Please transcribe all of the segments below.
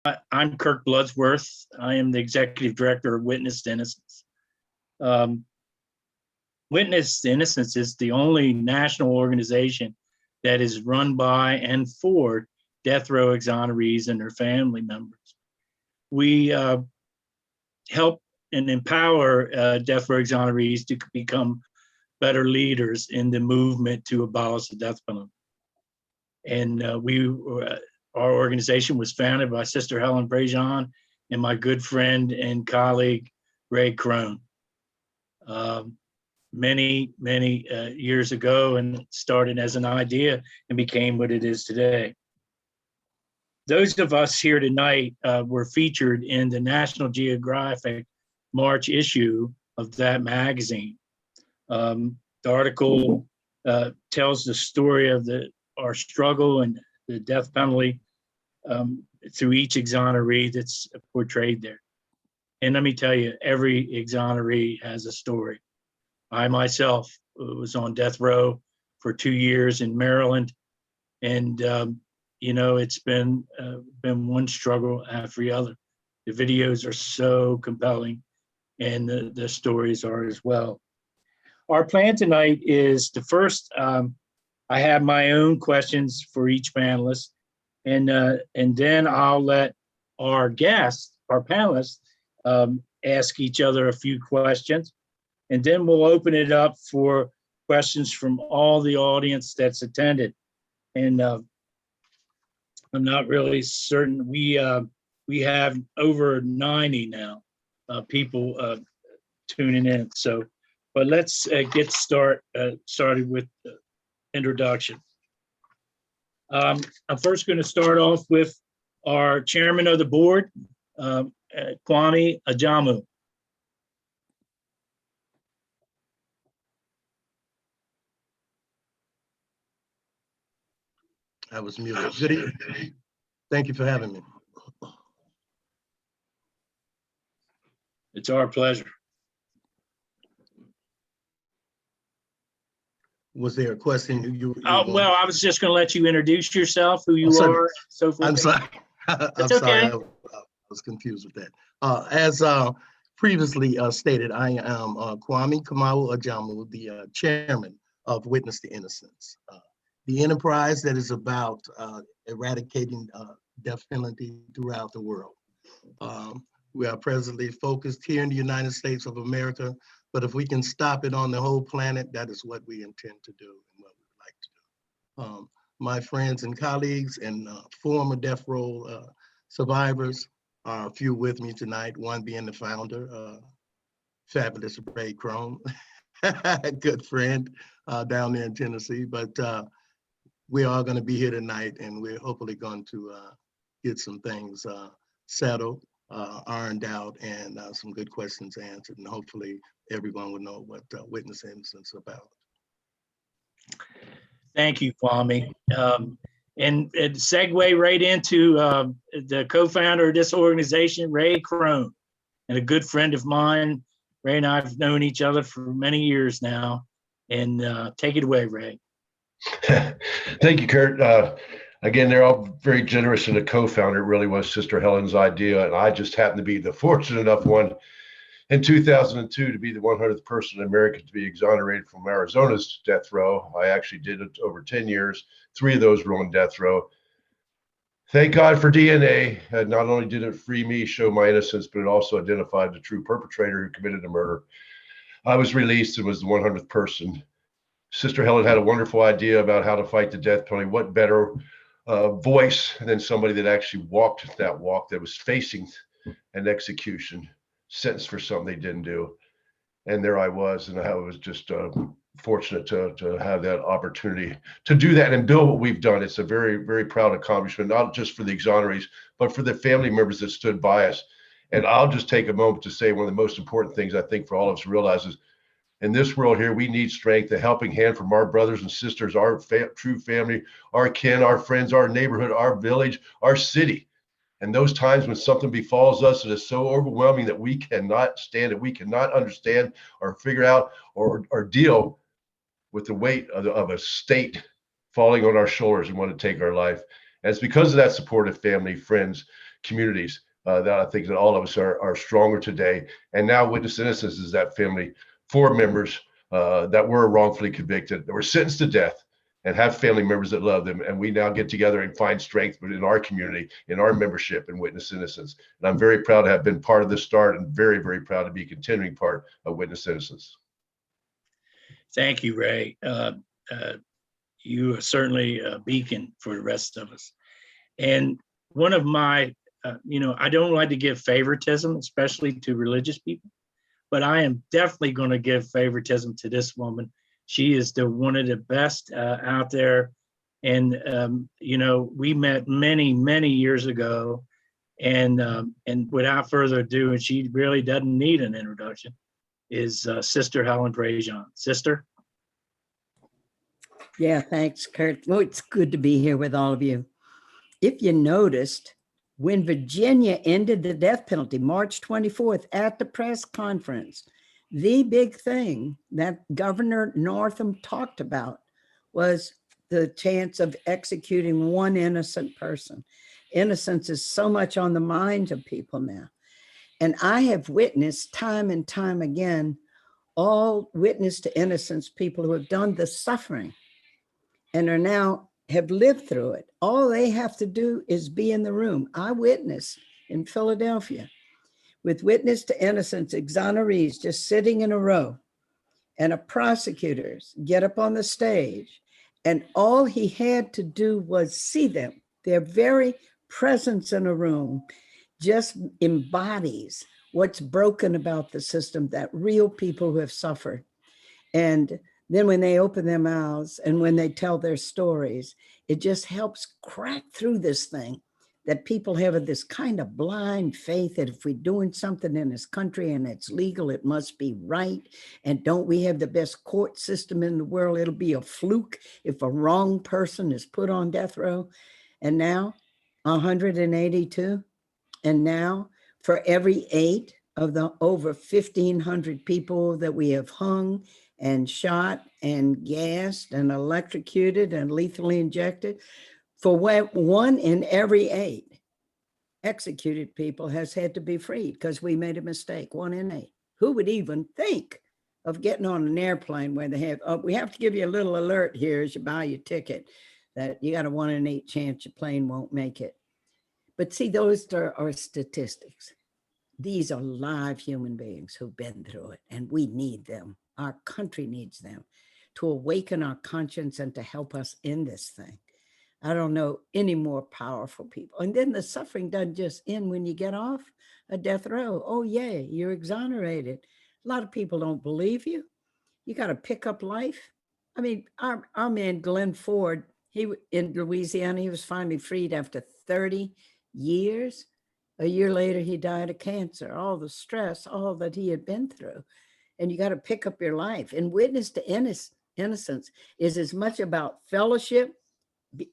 I'm Kirk Bloodsworth. I am the executive director of Witness to Innocence. Witness to Innocence is the only national organization that is run by and for death row exonerees and their family members. We help and empower death row exonerees to become better leaders in the movement to abolish the death penalty. And our organization was founded by Sister Helen Prejean and my good friend and colleague, Ray Krone. Many years ago, and started as an idea and became what it is today. Those of us here tonight were featured in the National Geographic March issue of that magazine. The article tells the story of our struggle and the death penalty through each exoneree that's portrayed there. And let me tell you, every exoneree has a story. I myself was on death row for 2 years in Maryland, and it's been one struggle after the other. The videos are so compelling, and the stories are as well. Our plan tonight is to first, I have my own questions for each panelist, and then I'll let our guests, our panelists, ask each other a few questions. And then we'll open it up for questions from all the audience that's attended. And I'm not really certain. We have over 90 now people tuning in. So, but let's get started with the introduction. I'm first going to start off with our chairman of the board, Kwame Ajamu. I was muted. Good evening. Thank you for having me. It's our pleasure. Was there a question? Well, I was just going to let you introduce yourself, who you are, so forth. I'm sorry. It's okay. I was confused with that. As previously stated, I am Kwame Ajamu, the chairman of Witness to Innocence, the enterprise that is about eradicating death penalty throughout the world. We are presently focused here in the United States of America, but if we can stop it on the whole planet, that is what we intend to do and what we would like to do. My friends and colleagues and former death row survivors are a few with me tonight, one being the founder, fabulous Ray Krone, good friend down there in Tennessee, but we are going to be here tonight, and we're hopefully going to get some things settled, ironed out, and some good questions answered, and hopefully everyone will know what Witness to Innocence is about. Thank you, Kwame. And segue right into the co-founder of this organization, Ray Krone, and a good friend of mine. Ray and I have known each other for many years now, and take it away, Ray. Thank you, Kurt. Again, they're all very generous, and the co-founder really was Sister Helen's idea, and I just happened to be the fortunate enough one in 2002 to be the 100th person in America to be exonerated from Arizona's death row. I actually did it over 10 years. 3 of those were on death row. Thank God for DNA. Not only did it free me, show my innocence, but it also identified the true perpetrator who committed the murder. I was released and was the 100th person. Sister Helen had a wonderful idea about how to fight the death penalty. What better voice than somebody that actually walked that walk, that was facing an execution, sentenced for something they didn't do. And there I was, and I was just fortunate to have that opportunity to do that and build what we've done. It's a very, very proud accomplishment, not just for the exonerees, but for the family members that stood by us. And I'll just take a moment to say one of the most important things I think for all of us to realize is, in this world here, we need strength, a helping hand from our brothers and sisters, our true family, our kin, our friends, our neighborhood, our village, our city. And those times when something befalls us that is so overwhelming that we cannot stand it, we cannot understand or figure out or deal with the weight of a state falling on our shoulders and want to take our life. And it's because of that supportive family, friends, communities that I think that all of us are stronger today. And now Witness to Innocence is that family, 4 members that were wrongfully convicted, that were sentenced to death, and have family members that love them. And we now get together and find strength in our community, in our membership in Witness Innocence. And I'm very proud to have been part of this start, and very, very proud to be a continuing part of Witness Innocence. Thank you, Ray. You are certainly a beacon for the rest of us. And one of my, I don't like to give favoritism, especially to religious people, but I am definitely going to give favoritism to this woman. She is one of the best out there. And, we met many, many years ago. And without further ado, and she really doesn't need an introduction, is Sister Helen Prejean. Sister? Yeah, thanks, Kurt. Well, it's good to be here with all of you. If you noticed, when Virginia ended the death penalty, March 24th, at the press conference, the big thing that Governor Northam talked about was the chance of executing one innocent person. Innocence is so much on the minds of people now. And I have witnessed time and time again, all Witness to Innocence people who have done the suffering and are now have lived through it. All they have to do is be in the room. I witnessed in Philadelphia with Witness to Innocence exonerees just sitting in a row, and a prosecutors get up on the stage, and all he had to do was see them. Their very presence in a room just embodies what's broken about the system, that real people who have suffered. And then when they open their mouths and when they tell their stories, it just helps crack through this thing that people have this kind of blind faith that if we're doing something in this country and it's legal, it must be right. And don't we have the best court system in the world? It'll be a fluke if a wrong person is put on death row. And now 182. And now for every 8 of the over 1,500 people that we have hung and shot and gassed and electrocuted and lethally injected, for 1 in every 8 executed people has had to be freed because we made a mistake. 1 in 8. Who would even think of getting on an airplane where they have, oh, we have to give you a little alert here as you buy your ticket that you got a 1 in 8 chance your plane won't make it. But see, those are statistics. These are live human beings who've been through it, and we need them. Our country needs them to awaken our conscience and to help us in this thing. I don't know any more powerful people. And then the suffering doesn't just end when you get off a death row. Oh, yay, you're exonerated. A lot of people don't believe you. You got to pick up life. I mean, our man, Glenn Ford, in Louisiana, he was finally freed after 30 years. A year later, he died of cancer, all the stress, all that he had been through. And you got to pick up your life. And Witness to Innocence is as much about fellowship,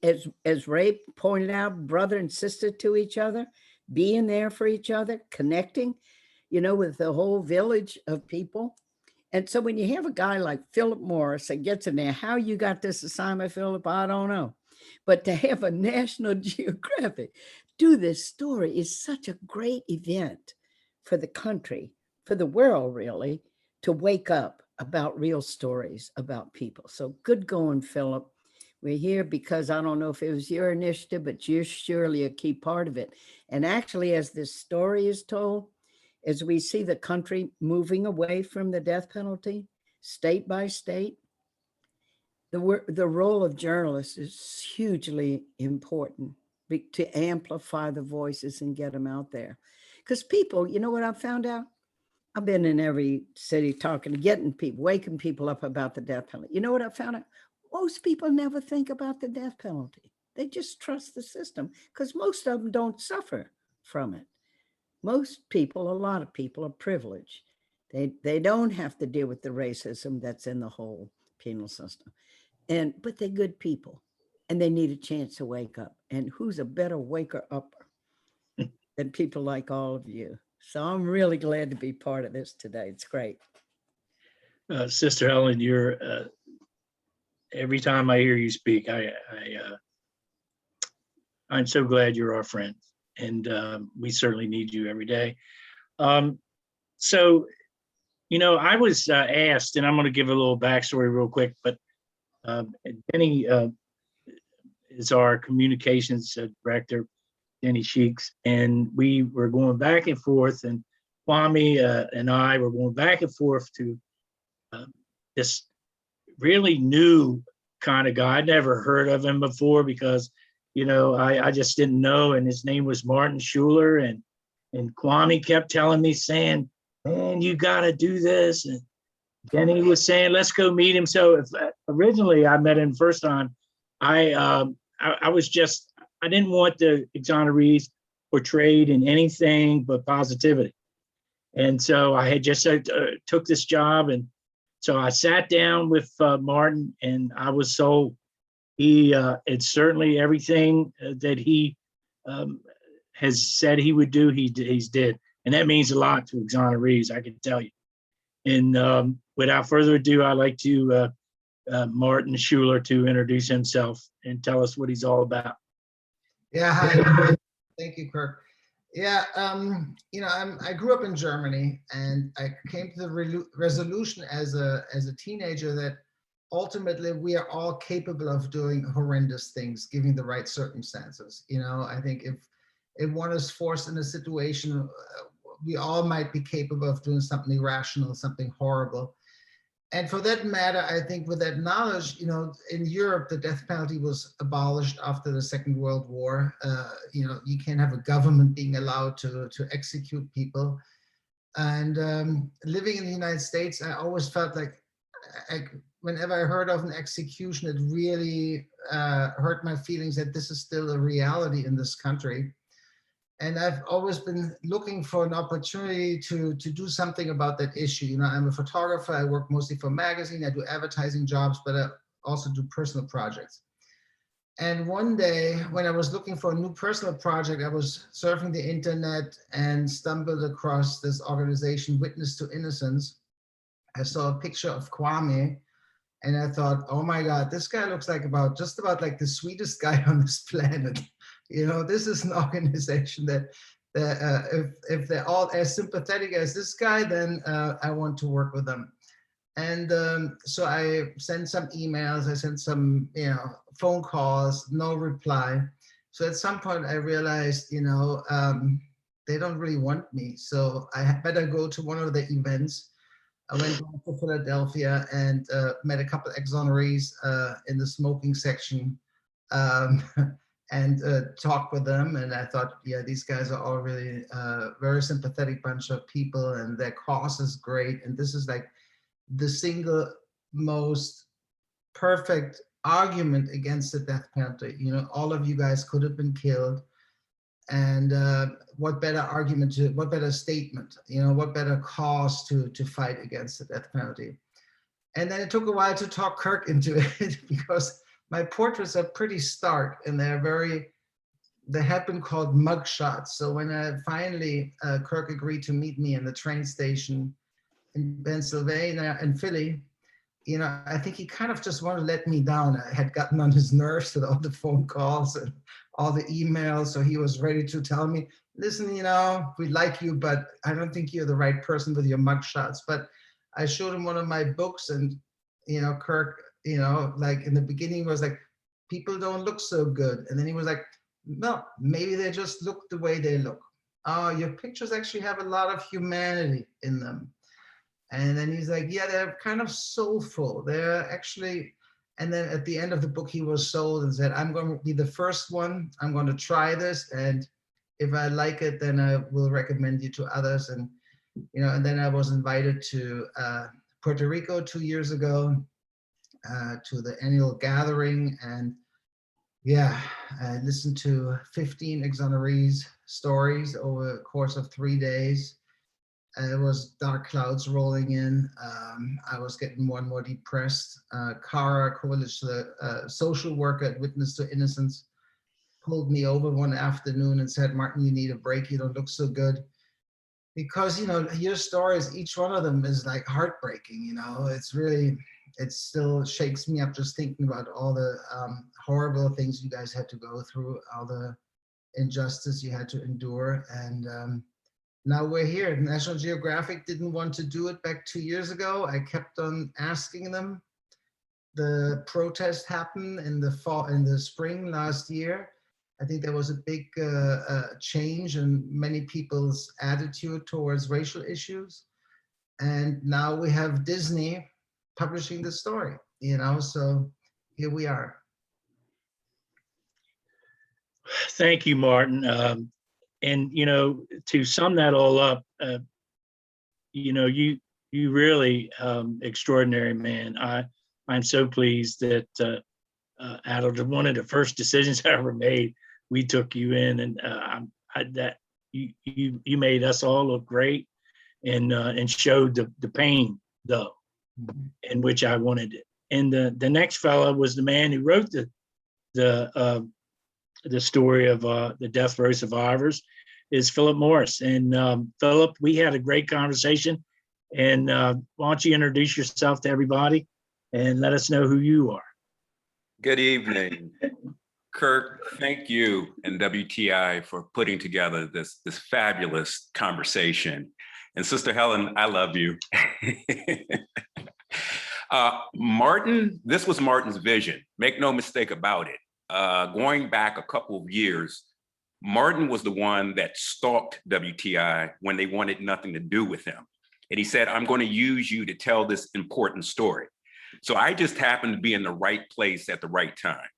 as Ray pointed out, brother and sister to each other, being there for each other, connecting, with the whole village of people. And so when you have a guy like Phillip Morris that gets in there, how you got this assignment, Phillip, I don't know. But to have a National Geographic do this story is such a great event for the country, for the world, really, to wake up about real stories about people. So good going, Phillip. We're here because I don't know if it was your initiative, but you're surely a key part of it. And actually, as this story is told, as we see the country moving away from the death penalty, state by state, the role of journalists is hugely important to amplify the voices and get them out there. Because people, you know what I found out? I've been in every city talking, getting people, waking people up about the death penalty. You know what I found out? Most people never think about the death penalty. They just trust the system because most of them don't suffer from it. Most people, a lot of people are privileged. They don't have to deal with the racism that's in the whole penal system. But they're good people and they need a chance to wake up. And who's a better waker upper than people like all of you? So I'm really glad to be part of this today. It's great. Sister Helen, you're every time I hear you speak, I'm so glad you're our friend. and we certainly need you every day. So, I was asked, and I'm going to give a little backstory real quick, but Denny is our communications director, Denny Sheeks, and we were going back and forth, and Kwame and I were going back and forth to this really new kind of guy. I'd never heard of him before because, I just didn't know, and his name was Martin Schoeller, and Kwame kept telling me, saying, man, you got to do this, and Denny was saying, let's go meet him. So originally I met him first time, I didn't want the exonerees portrayed in anything but positivity. And so I had just took this job. And so I sat down with Martin, and I was sold. It's certainly everything that he has said he would do, he's did. And that means a lot to exonerees, I can tell you. And without further ado, I'd like to Martin Schoeller to introduce himself and tell us what he's all about. Yeah, hi. Thank you, Kirk. Yeah, I grew up in Germany, and I came to the resolution as a teenager that ultimately we are all capable of doing horrendous things, given the right circumstances. I think if one is forced in a situation, we all might be capable of doing something irrational, something horrible. And for that matter, I think with that knowledge, in Europe, the death penalty was abolished after the Second World War. You can't have a government being allowed to execute people. And living in the United States, I always felt like whenever I heard of an execution, it really hurt my feelings that this is still a reality in this country. And I've always been looking for an opportunity to do something about that issue. I'm a photographer. I work mostly for magazine. I do advertising jobs, but I also do personal projects. And one day when I was looking for a new personal project, I was surfing the internet and stumbled across this organization, Witness to Innocence. I saw a picture of Kwame, and I thought, oh my God, this guy looks like just about like the sweetest guy on this planet. This is an organization that if they're all as sympathetic as this guy, then I want to work with them. And so I sent some emails, I sent some phone calls, no reply. So at some point I realized, they don't really want me. So I better go to one of the events. I went down to Philadelphia and met a couple of exonerees in the smoking section. And talked with them, and I thought, yeah, these guys are all really very sympathetic bunch of people, and their cause is great, and this is like the single most perfect argument against the death penalty. All of you guys could have been killed, and what better argument what better statement, what better cause to fight against the death penalty. And then it took a while to talk Kirk into it because my portraits are pretty stark, and they have been called mug shots. So when I finally, Kirk agreed to meet me in the train station in Pennsylvania and Philly, I think he kind of just wanted to let me down. I had gotten on his nerves with all the phone calls and all the emails. So he was ready to tell me, listen, we like you, but I don't think you're the right person with your mug shots. But I showed him one of my books, and, Kirk, like in the beginning was like, people don't look so good. And then he was like, no, maybe they just look the way they look. Oh, your pictures actually have a lot of humanity in them. And then he's like, yeah, they're kind of soulful. They're actually, and then at the end of the book, he was sold and said, I'm going to be the first one. I'm going to try this. And if I like it, then I will recommend you to others. And, and then I was invited to Puerto Rico 2 years ago to the annual gathering. And yeah, I listened to 15 exonerees stories over the course of 3 days. It was dark clouds rolling in. I was getting more and more depressed. Kara Coolidge, the social worker at Witness to Innocence, pulled me over one afternoon and said, Martin, you need a break. You don't look so good. Because, your stories, each one of them is like heartbreaking, it's really, it still shakes me up just thinking about all the horrible things you guys had to go through, all the injustice you had to endure. And now we're here. National Geographic didn't want to do it back 2 years ago. I kept on asking them. The protest happened in the spring last year. I think there was a big change in many people's attitude towards racial issues. And now we have Disney publishing the story, so here we are. Thank you, Martin. And, to sum that all up, you really extraordinary man. I'm so pleased that out of one of the first decisions I ever made, we took you in, and that you made us all look great, and showed the pain though, in which I wanted it. And the next fellow was the man who wrote the story of the death row survivors, is Phillip Morris. And Phillip, we had a great conversation. And why don't you introduce yourself to everybody and let us know who you are. Good evening. Kirk, thank you and WTI for putting together this fabulous conversation. And Sister Helen, I love you. Martin, this was Martin's vision. Make no mistake about it. Going back a couple of years, Martin was the one that stalked WTI when they wanted nothing to do with him. And he said, I'm going to use you to tell this important story. So I just happened to be in the right place at the right time.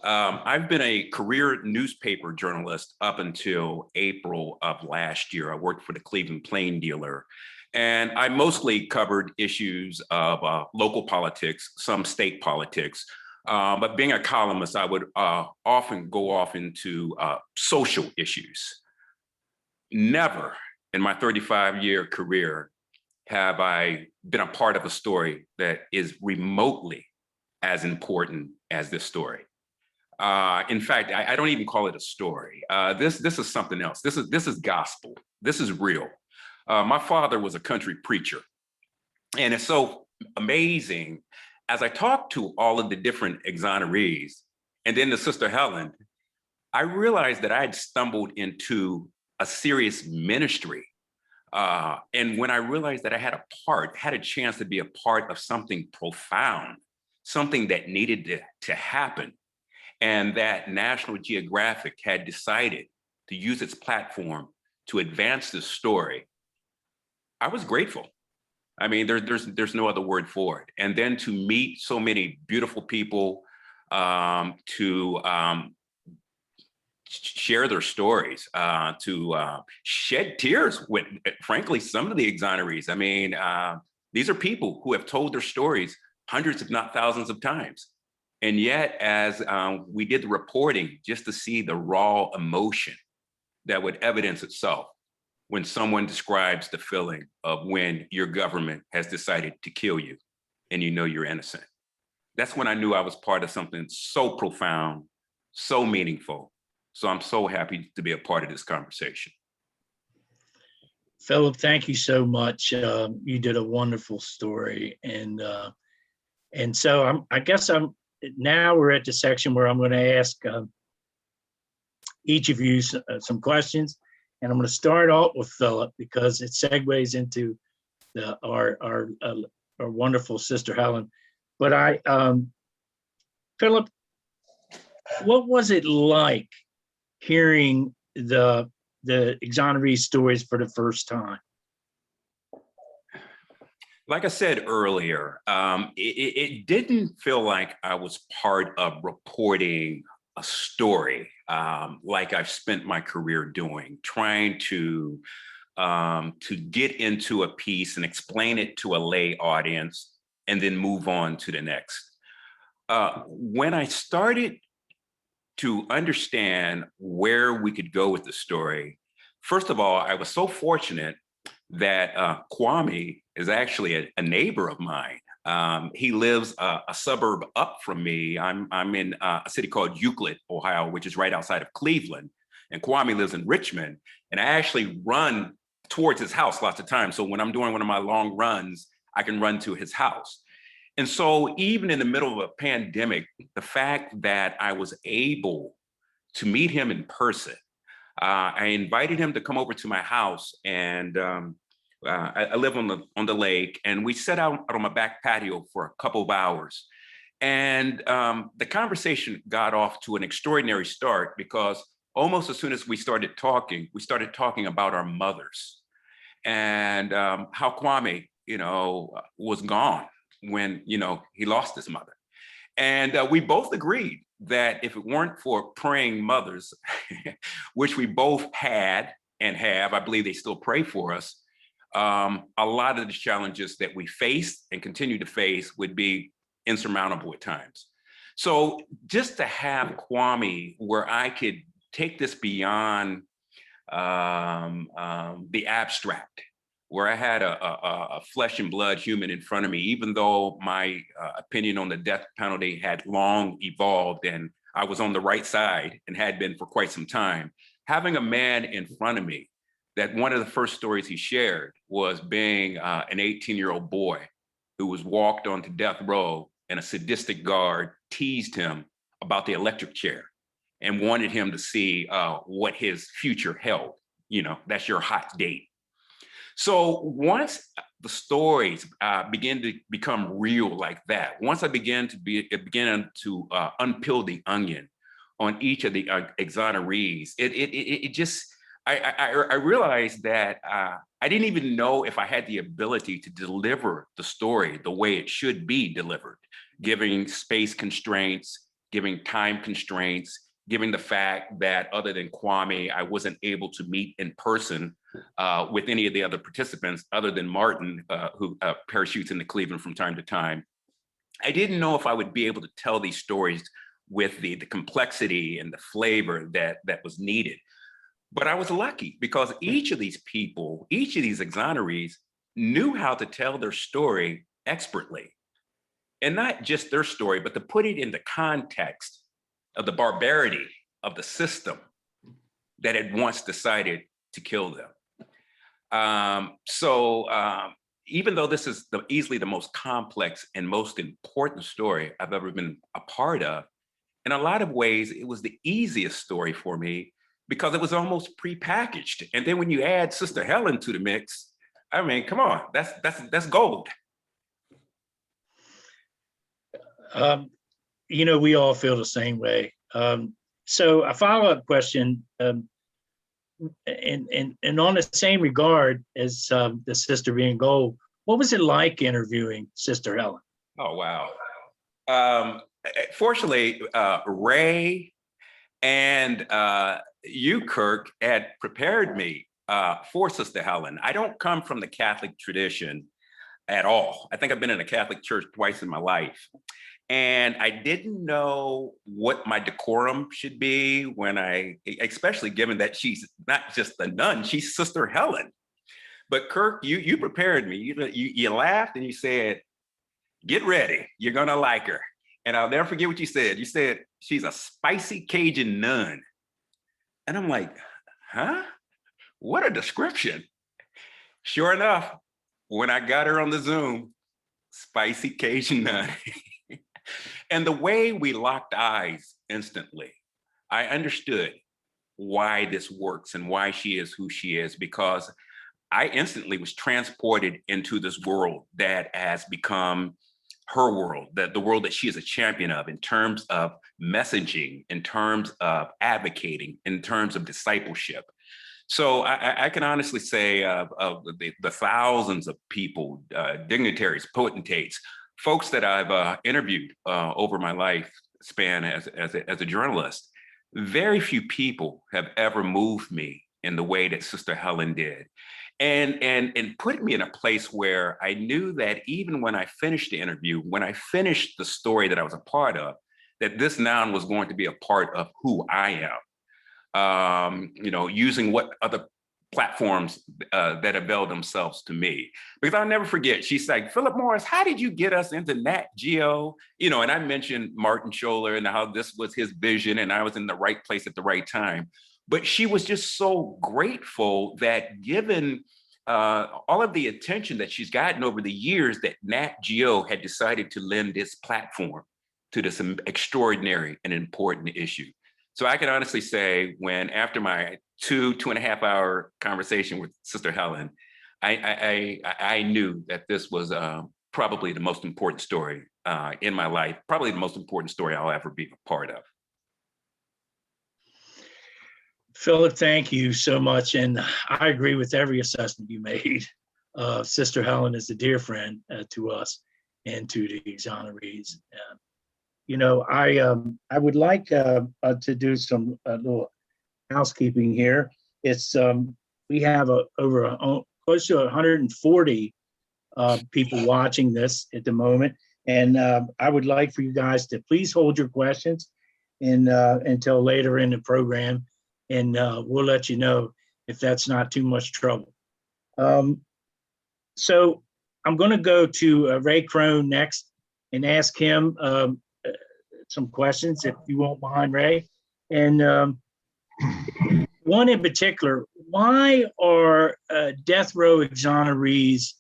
I've been a career newspaper journalist up until April of last year. I worked for the Cleveland Plain Dealer, and I mostly covered issues of local politics, some state politics. But being a columnist, I would often go off into social issues. Never in my 35-year career have I been a part of a story that is remotely as important as this story. In fact, I don't even call it a story. This is something else. This is gospel. This is real. My father was a country preacher, and it's so amazing as I talked to all of the different exonerees, and then to Sister Helen, I realized that I had stumbled into a serious ministry. And when I realized that I had a chance to be a part of something profound, something that needed to happen, and that National Geographic had decided to use its platform to advance this story, I was grateful. I mean, there's no other word for it. And then to meet so many beautiful people, to share their stories, to shed tears with, frankly, some of the exonerees. I mean, these are people who have told their stories hundreds, if not thousands of times. And yet, as we did the reporting, just to see the raw emotion that would evidence itself when someone describes the feeling of when your government has decided to kill you and you know you're innocent. That's when I knew I was part of something so profound, so meaningful. So I'm so happy to be a part of this conversation. Phillip, thank you so much. You did a wonderful story. And so I guess now we're at the section where I'm going to ask each of you some questions. And I'm going to start off with Phillip because it segues into our wonderful Sister Helen. But Phillip, what was it like hearing the exoneree stories for the first time? Like I said earlier, it didn't feel like I was part of reporting a story like I've spent my career doing, trying to get into a piece and explain it to a lay audience and then move on to the next. When I started to understand where we could go with the story, first of all, I was so fortunate that Kwame is actually a neighbor of mine. He lives a suburb up from me. I'm in a city called Euclid, Ohio, which is right outside of Cleveland. And Kwame lives in Richmond. And I actually run towards his house lots of times. So when I'm doing one of my long runs, I can run to his house. And so even in the middle of a pandemic, the fact that I was able to meet him in person I invited him to come over to my house, and I live on the lake, and we sat out on my back patio for a couple of hours. And the conversation got off to an extraordinary start, because almost as soon as we started talking about our mothers, and how Kwame, was gone when, he lost his mother. And we both agreed that if it weren't for praying mothers, which we both had and have, I believe they still pray for us, a lot of the challenges that we face and continue to face would be insurmountable at times. So just to have Kwame, where I could take this beyond the abstract, where I had a flesh and blood human in front of me, even though my opinion on the death penalty had long evolved and I was on the right side and had been for quite some time, having a man in front of me that one of the first stories he shared was being an 18-year-old boy who was walked onto death row, and a sadistic guard teased him about the electric chair and wanted him to see what his future held. That's your hot date. So once the stories begin to become real like that, once I began to unpeel the onion on each of the exonerees, I realized that I didn't even know if I had the ability to deliver the story the way it should be delivered, giving space constraints, giving time constraints, given the fact that other than Kwame, I wasn't able to meet in person with any of the other participants other than Martin, who parachutes into Cleveland from time to time. I didn't know if I would be able to tell these stories with the complexity and the flavor that was needed. But I was lucky, because each of these people, each of these exonerees, knew how to tell their story expertly. And not just their story, but to put it in the context of the barbarity of the system that had once decided to kill them. Even though this is easily the most complex and most important story I've ever been a part of, in a lot of ways, it was the easiest story for me, because it was almost prepackaged. And then when you add Sister Helen to the mix, I mean, come on, that's gold. We all feel the same way. So a follow-up question, and on the same regard as the sister being gold, what was it like interviewing Sister Helen? Oh, wow. Fortunately, Ray and you, Kirk, had prepared me for Sister Helen. I don't come from the Catholic tradition at all. I think I've been in a Catholic church twice in my life. And I didn't know what my decorum should be especially given that she's not just a nun, she's Sister Helen. But Kirk, you prepared me. You laughed and you said, "Get ready, you're gonna like her." And I'll never forget what you said. You said, "She's a spicy Cajun nun." And I'm like, huh? What a description. Sure enough, when I got her on the Zoom, spicy Cajun nun. And the way we locked eyes instantly, I understood why this works and why she is who she is, because I instantly was transported into this world that has become her world, the world that she is a champion of in terms of messaging, in terms of advocating, in terms of discipleship. So I can honestly say of the thousands of people, dignitaries, potentates, folks that I've interviewed over my life span as a journalist, very few people have ever moved me in the way that Sister Helen did. And put me in a place where I knew that even when I finished the interview, when I finished the story that I was a part of, that this now was going to be a part of who I am, using what other platforms that avail themselves to me. Because I'll never forget, she's like, "Phillip Morris, how did you get us into Nat Geo?" And I mentioned Martin Schoeller and how this was his vision and I was in the right place at the right time. But she was just so grateful that given all of the attention that she's gotten over the years, that Nat Geo had decided to lend its platform to this extraordinary and important issue. So I can honestly say when after my 2.5 hour conversation with Sister Helen, I knew that this was probably the most important story in my life, probably the most important story I'll ever be a part of. Philip, thank you so much. And I agree with every assessment you made. Sister Helen is a dear friend to us and to the exonerees. You know, I would like to do some little housekeeping here. It's we have close to 140 people watching this at the moment, and I would like for you guys to please hold your questions until later in the program, and we'll let you know if that's not too much trouble. So I'm going to go to Ray Krone next and ask him some questions, if you won't mind, Ray. And one in particular, why are death row exonerees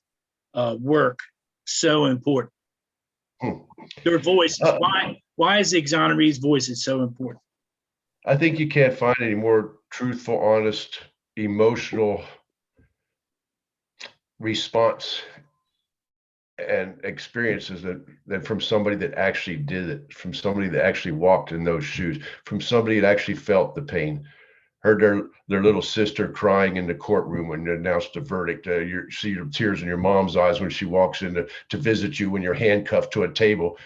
work so important? Their voices. Why is the exonerees' voices so important? I think you can't find any more truthful, honest, emotional response and experiences than from somebody that actually did it, from somebody that actually walked in those shoes, from somebody that actually felt the pain, heard their little sister crying in the courtroom when they announced the verdict. You see the tears in your mom's eyes when she walks in to visit you when you're handcuffed to a table.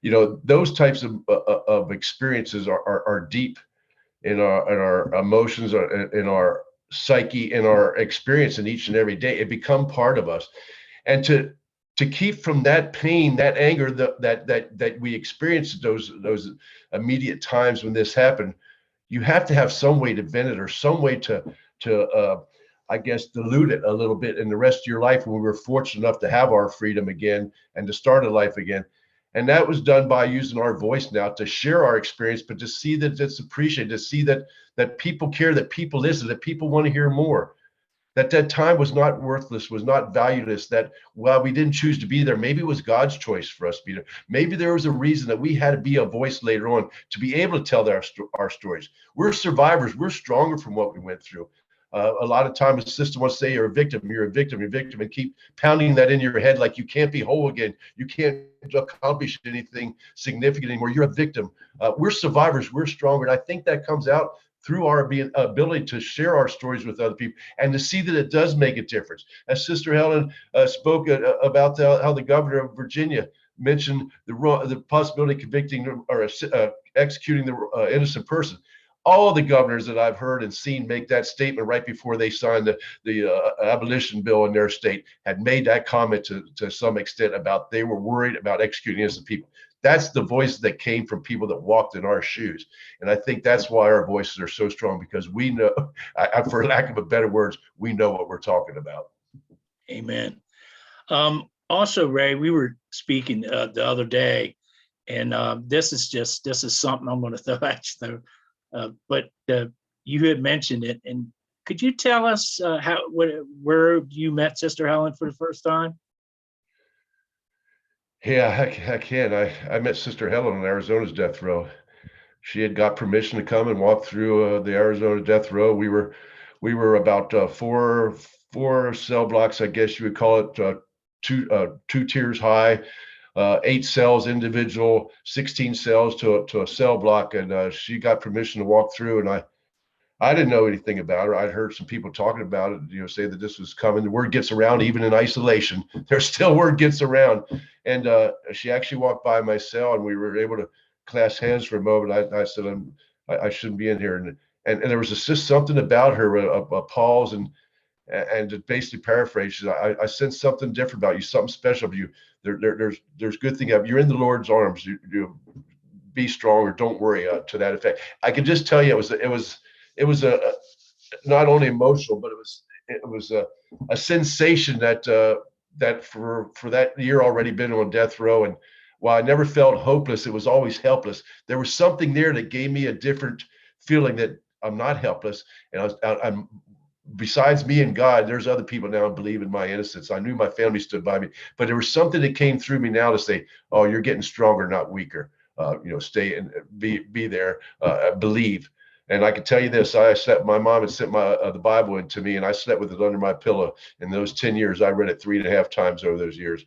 You know, those types of experiences are deep in our emotions, in our psyche, in our experience in each and every day. It become part of us. And to keep from that pain, that anger that we experienced those immediate times when this happened, you have to have some way to vent it or some way to I guess dilute it a little bit in the rest of your life when we were fortunate enough to have our freedom again and to start a life again. And that was done by using our voice now to share our experience, but to see that it's appreciated, to see that people care, that people listen, that people want to hear more. That time was not worthless, was not valueless, that while we didn't choose to be there, maybe it was God's choice for us to be there. Maybe there was a reason that we had to be a voice later on to be able to tell our stories. We're survivors. We're stronger from what we went through. A lot of times the system wants to say you're a victim, and keep pounding that in your head like you can't be whole again. You can't accomplish anything significant anymore. You're a victim. We're survivors. We're stronger. And I think that comes out through our ability to share our stories with other people and to see that it does make a difference. As Sister Helen spoke about how the governor of Virginia mentioned the possibility of convicting or executing the innocent person. All of the governors that I've heard and seen make that statement right before they signed the abolition bill in their state had made that comment to some extent about they were worried about executing innocent people. That's the voice that came from people that walked in our shoes. And I think that's why our voices are so strong, because we know, for lack of a better words, we know what we're talking about. Amen. Also, Ray, we were speaking the other day, and this is something I'm going to throw at you, though. But you had mentioned it, and could you tell us where you met Sister Helen for the first time? Yeah, I can. I met Sister Helen on Arizona's death row. She had got permission to come and walk through the Arizona death row. We were about four cell blocks, I guess you would call it, two tiers high, 8 cells individual, 16 cells to a cell block, and she got permission to walk through. And I didn't know anything about her. I'd heard some people talking about it, say that this was coming. The word gets around, even in isolation. There's still word gets around. And she actually walked by my cell, and we were able to clasp hands for a moment. I said, I shouldn't be in here. And there was just something about her, a pause, and to basically paraphrase, I sense something different about you, something special about you. There's good thing. You're in the Lord's arms. You be strong, or don't worry, to that effect. I can just tell you, it was a not only emotional, but it was a sensation that for that year already been on death row, and while I never felt hopeless, it was always helpless. There was something there that gave me a different feeling that I'm not helpless, and I'm besides me and God, there's other people now who believe in my innocence. I knew my family stood by me, but there was something that came through me now to say, oh, you're getting stronger, not weaker. stay and be there, believe. And I can tell you this, my mom had sent the Bible into me, and I slept with it under my pillow. In those 10 years, I read it 3.5 times over those years.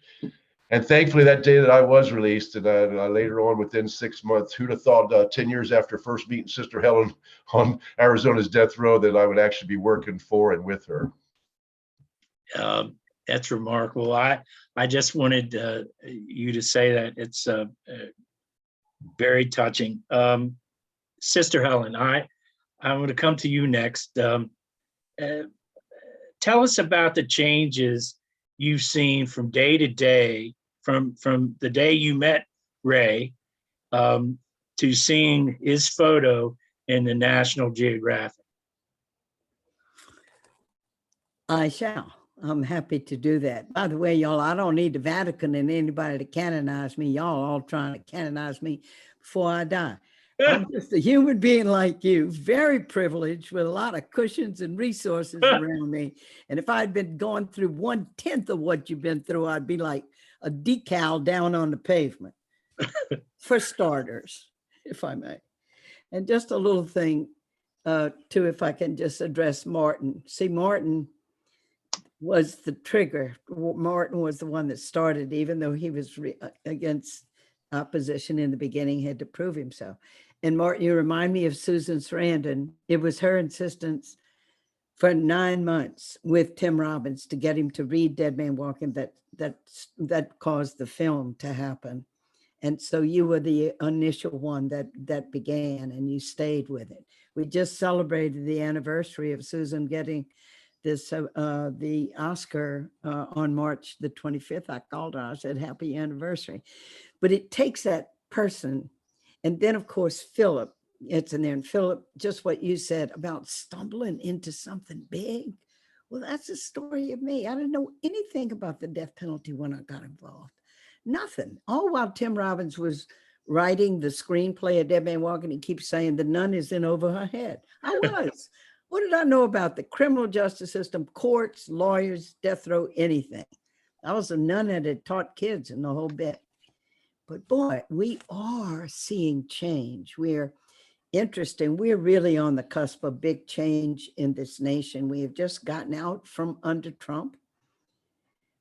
And thankfully, that day that I was released, and I later on, within 6 months, who'd have thought 10 years after first meeting Sister Helen on Arizona's death row that I would actually be working for and with her. That's remarkable. I just wanted you to say that. It's very touching. Sister Helen, I'm going to come to you next. Tell us about the changes you've seen from day to day, from the day you met Ray to seeing his photo in the National Geographic. I shall. I'm happy to do that. By the way, y'all, I don't need the Vatican and anybody to canonize me. Y'all all trying to canonize me before I die. I'm just a human being like you, very privileged with a lot of cushions and resources around me. And if I'd been going through 1/10 of what you've been through, I'd be like a decal down on the pavement, for starters, if I may. And just a little thing, too, if I can just address Martin. See, Martin was the trigger. Martin was the one that started, even though he was against opposition in the beginning, had to prove himself. And Martin, you remind me of Susan Sarandon. It was her insistence for 9 months with Tim Robbins to get him to read Dead Man Walking that caused the film to happen. And so you were the initial one that began, and you stayed with it. We just celebrated the anniversary of Susan getting this the Oscar on March the 25th. I called her, I said, happy anniversary. But it takes that person. And then, of course, Phillip, it's in there. And Phillip, just what you said about stumbling into something big. Well, that's the story of me. I didn't know anything about the death penalty when I got involved. Nothing. All while Tim Robbins was writing the screenplay of Dead Man Walking, he keeps saying the nun is in over her head. I was. What did I know about the criminal justice system, courts, lawyers, death row, anything? I was a nun that had taught kids and the whole bit. But boy, we are seeing change. We're interesting. We're really on the cusp of big change in this nation. We have just gotten out from under Trump.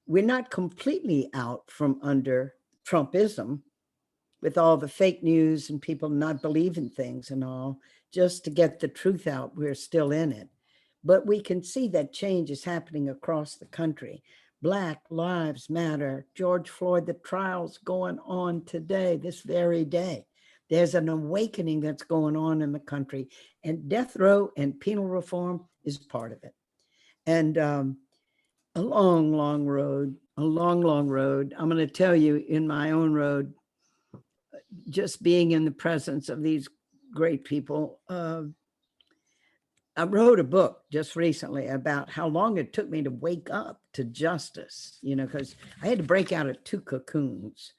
We're not completely out from under Trumpism with all the fake news and people not believing things and all. Just to get the truth out, we're still in it. But we can see that change is happening across the country. Black Lives Matter, George Floyd, the trials going on today, this very day. There's an awakening that's going on in the country, and death row and penal reform is part of it. And a long, long road, a long, long road. I'm going to tell you, in my own road, just being in the presence of these great people, I wrote a book just recently about how long it took me to wake up to justice, because I had to break out of 2 cocoons.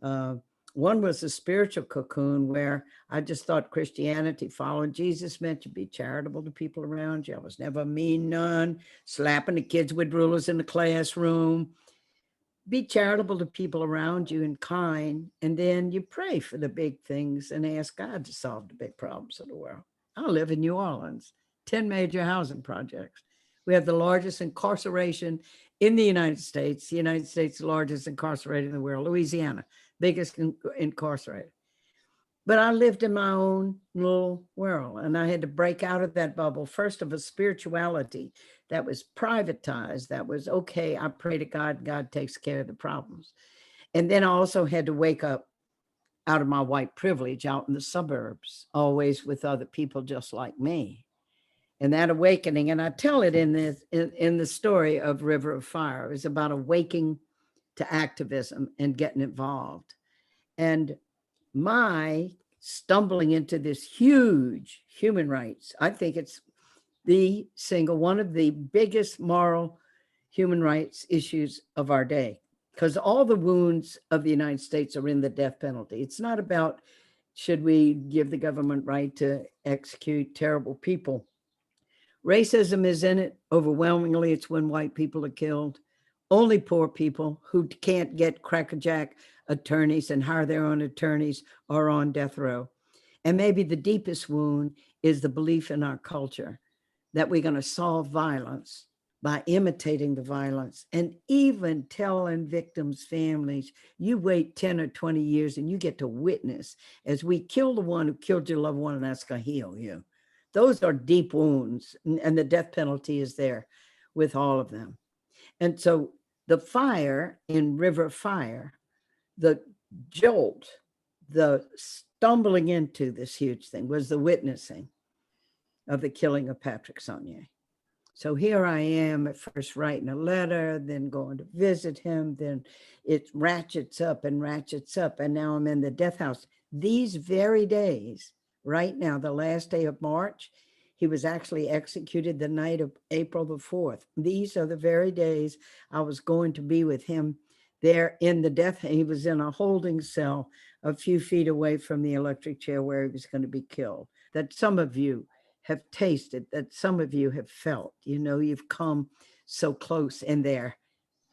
One was a spiritual cocoon where I just thought Christianity, following Jesus, meant you be charitable to people around you. I was never a mean nun, slapping the kids with rulers in the classroom. Be charitable to people around you and kind, and then you pray for the big things and ask God to solve the big problems of the world. I live in New Orleans. 10 major housing projects. We have the largest incarceration in the United States. The United States, the largest incarcerated in the world. Louisiana, biggest incarcerated. But I lived in my own little world, and I had to break out of that bubble, first of a spirituality that was privatized, that was, okay, I pray to God, God takes care of the problems. And then I also had to wake up out of my white privilege out in the suburbs, always with other people just like me. And that awakening, and I tell it in the story of River of Fire, is about awaking to activism and getting involved. And my stumbling into this huge human rights, I think it's one of the biggest moral human rights issues of our day, because all the wounds of the United States are in the death penalty. It's not about, should we give the government right to execute terrible people? Racism is in it. Overwhelmingly, it's when white people are killed. Only poor people who can't get crackerjack attorneys and hire their own attorneys are on death row. And maybe the deepest wound is the belief in our culture that we're going to solve violence by imitating the violence, and even telling victims' families, you wait 10 or 20 years and you get to witness as we kill the one who killed your loved one, and that's going to heal you. Those are deep wounds, and the death penalty is there with all of them. And so the fire in River Fire, the jolt, the stumbling into this huge thing was the witnessing of the killing of Patrick Sonnier. So here I am at first writing a letter, then going to visit him, then it ratchets up, and now I'm in the death house. These very days, right now, the last day of March, he was actually executed the night of April the 4th. These are the very days I was going to be with him there in the death. He was in a holding cell a few feet away from the electric chair where he was going to be killed. That some of you have tasted, that some of you have felt, you know, you've come so close in there.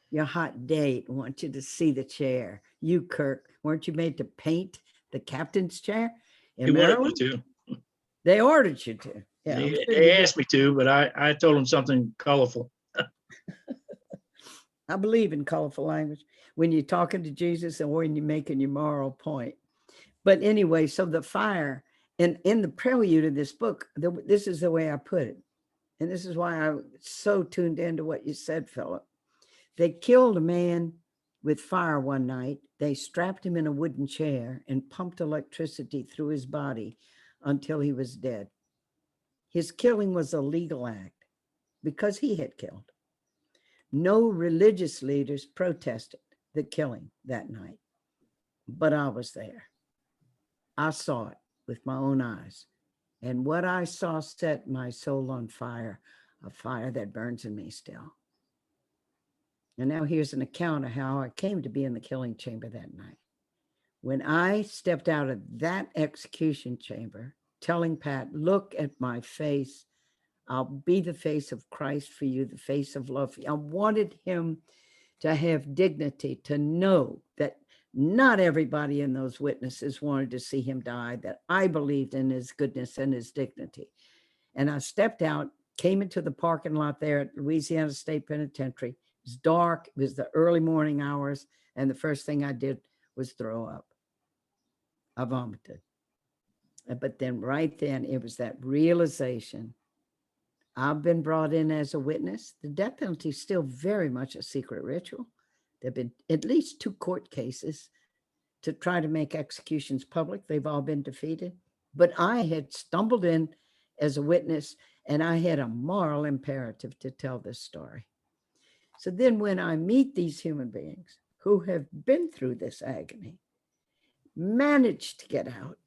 Your hot date wants you to see the chair. You, Kirk, weren't you made to paint the captain's chair in Maryland? They ordered you to. Yeah, they asked me to, but I told them something colorful. I believe in colorful language when you're talking to Jesus and when you're making your moral point. But anyway, so the fire, and in the prelude of this book, this is the way I put it. And this is why I was so tuned into what you said, Phillip. They killed a man with fire one night. They strapped him in a wooden chair and pumped electricity through his body until he was dead. His killing was a legal act because he had killed. No religious leaders protested the killing that night, but I was there. I saw it with my own eyes. And what I saw set my soul on fire, a fire that burns in me still. And now here's an account of how I came to be in the killing chamber that night. When I stepped out of that execution chamber, telling Pat, look at my face. I'll be the face of Christ for you, the face of love for you. I wanted him to have dignity, to know that not everybody in those witnesses wanted to see him die, that I believed in his goodness and his dignity. And I stepped out, came into the parking lot there at Louisiana State Penitentiary. It was dark, it was the early morning hours, and the first thing I did was throw up. I vomited. But then right then, it was that realization. I've been brought in as a witness. The death penalty is still very much a secret ritual. There have been at least 2 court cases to try to make executions public. They've all been defeated. But I had stumbled in as a witness, and I had a moral imperative to tell this story. So then when I meet these human beings who have been through this agony, managed to get out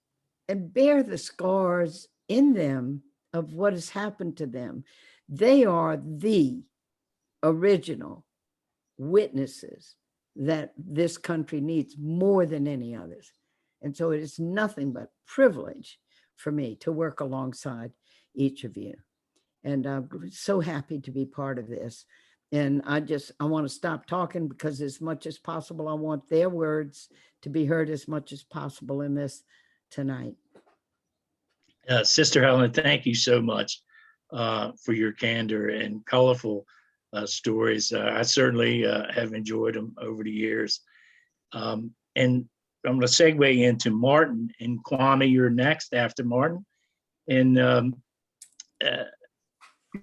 and bear the scars in them of what has happened to them, they are the original witnesses that this country needs more than any others. And so it is nothing but privilege for me to work alongside each of you. And I'm so happy to be part of this. And I want to stop talking, because as much as possible, I want their words to be heard as much as possible in this tonight. Sister Helen, thank you so much for your candor and colorful stories. I certainly have enjoyed them over the years. And I'm going to segue into Martin, and Kwame, you're next after Martin. And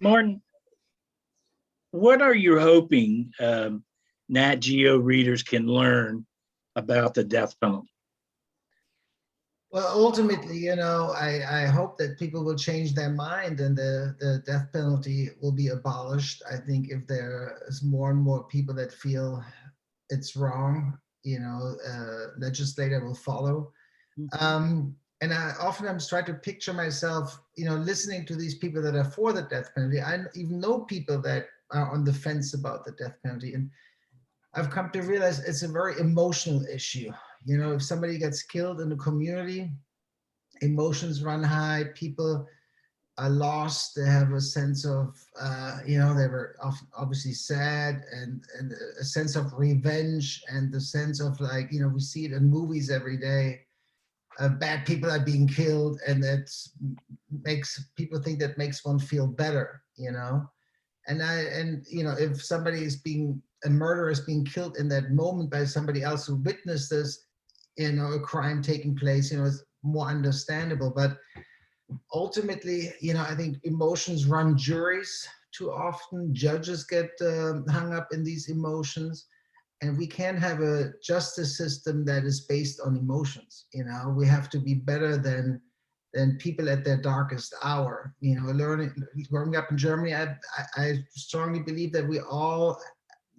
Martin, what are you hoping Nat Geo readers can learn about the death penalty? Well, ultimately, you know, I hope that people will change their mind and the death penalty will be abolished. I think if there is more and more people that feel it's wrong, you know, legislator will follow. And I oftentimes try to picture myself, you know, listening to these people that are for the death penalty. I even know people that are on the fence about the death penalty. And I've come to realize it's a very emotional issue. You know, if somebody gets killed in the community, emotions run high, people a loss. They have a sense of, you know, they were obviously sad, and a sense of revenge, and the sense of, like, you know, we see it in movies every day. Bad people are being killed, and that makes people think that makes one feel better, you know. And you know, if somebody is a murderer is being killed in that moment by somebody else who witnessed this, you know, a crime taking place, you know, it's more understandable. But ultimately, you know, I think emotions run juries too often. Judges get hung up in these emotions, and we can't have a justice system that is based on emotions. You know, we have to be better than people at their darkest hour. You know, growing up in Germany, I strongly believe that we all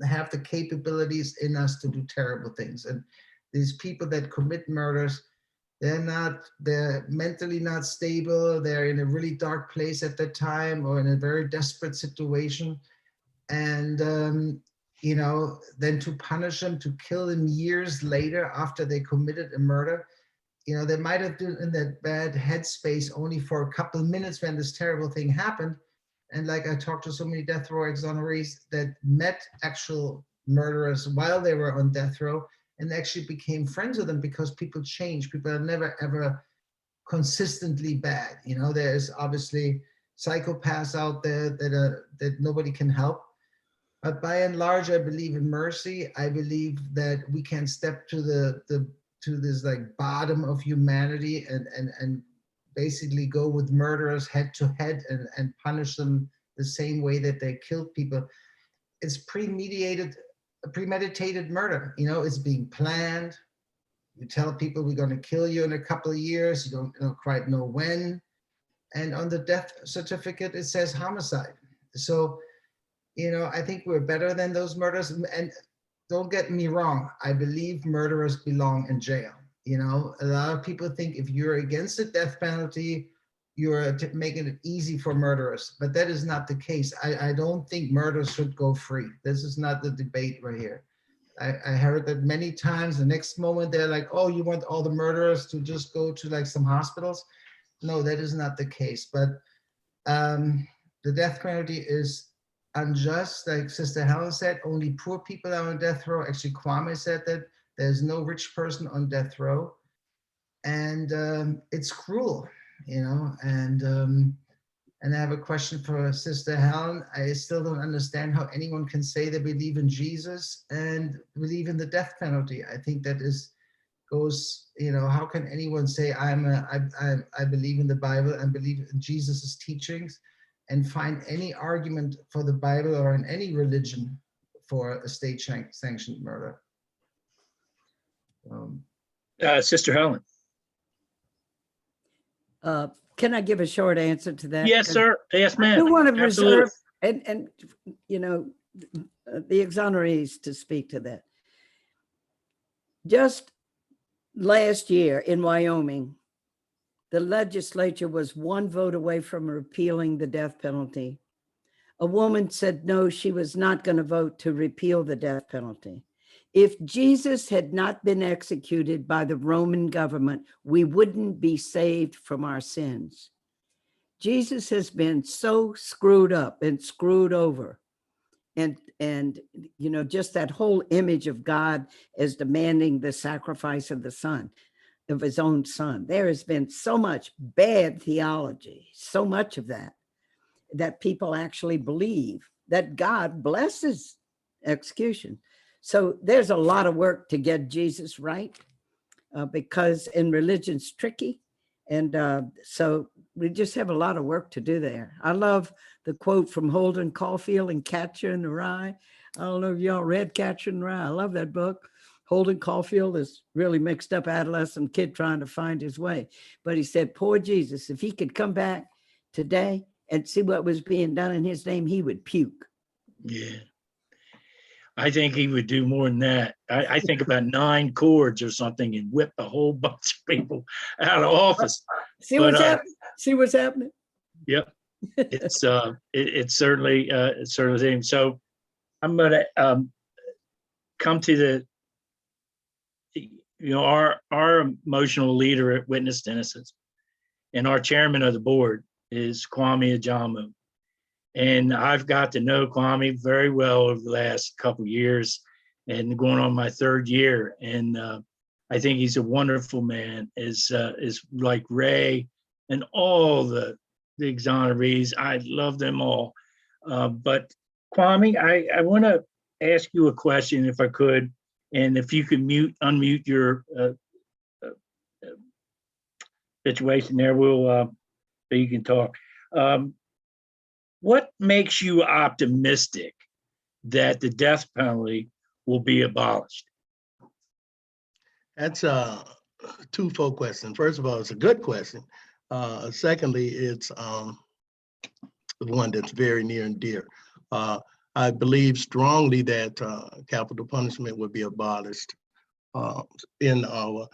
have the capabilities in us to do terrible things. And these people that commit murders, they're mentally not stable. They're in a really dark place at that time, or in a very desperate situation. And, you know, then to punish them, to kill them years later after they committed a murder, you know, they might have been in that bad headspace only for a couple of minutes when this terrible thing happened. And like, I talked to so many death row exonerees that met actual murderers while they were on death row, and actually became friends with them, because people change. People are never, ever consistently bad. You know, there's obviously psychopaths out there that nobody can help. But by and large, I believe in mercy. I believe that we can step to to this, like, bottom of humanity, and basically go with murderers head to head, and punish them the same way that they killed people. It's premeditated murder. You know, it's being planned. You tell people, we're going to kill you in a couple of years. You don't quite know when. And on the death certificate, it says homicide. So, you know, I think we're better than those murders. And don't get me wrong, I believe murderers belong in jail. You know, a lot of people think if you're against the death penalty, you're making it easy for murderers, but that is not the case. I don't think murderers should go free. This is not the debate right here. I heard that many times. The next moment they're like, oh, you want all the murderers to just go to, like, some hospitals? No, that is not the case. But the death penalty is unjust. Like Sister Helen said, only poor people are on death row. Actually, Kwame said that there's no rich person on death row. And it's cruel, you know. And I have a question for Sister Helen. I still don't understand how anyone can say they believe in Jesus and believe in the death penalty. I think that goes, you know, how can anyone say I believe in the Bible and believe in Jesus's teachings, and find any argument for the Bible or in any religion for a state-sanctioned murder? Sister Helen. Can I give a short answer to that? Yes, sir. Yes, ma'am. I do want to Absolutely. reserve, and you know, the exonerees to speak to that. Just last year in Wyoming, the legislature was one vote away from repealing the death penalty. A woman said no, she was not going to vote to repeal the death penalty. If Jesus had not been executed by the Roman government, we wouldn't be saved from our sins. Jesus has been so screwed up and screwed over. And you know, just that whole image of God as demanding the sacrifice of the son, of his own son. There has been so much bad theology, so much of that people actually believe that God blesses execution. So there's a lot of work to get Jesus right, because in religion's tricky. And so we just have a lot of work to do there. I love the quote from Holden Caulfield in Catcher in the Rye. I don't know if y'all read Catcher in the Rye. I love that book. Holden Caulfield is really mixed up adolescent kid trying to find his way. But he said, poor Jesus, if he could come back today and see what was being done in his name, he would puke. Yeah. I think he would do more than that. I think about 9 chords or something and whip a whole bunch of people out of office. See what's happening? See what's happening? Yep. It's certainly thing. So I'm gonna come to our emotional leader at Witness to Innocence and our chairman of the board is Kwame Ajamu. And I've got to know Kwame very well over the last couple of years and going on my third year. And I think he's a wonderful man, is like Ray and all the exonerees. I love them all. But Kwame, I want to ask you a question if I could, and if you could unmute your situation there, so you can talk. What makes you optimistic that the death penalty will be abolished? That's a twofold question. First of all, it's a good question. Secondly, it's one that's very near and dear. I believe strongly that capital punishment would be abolished in our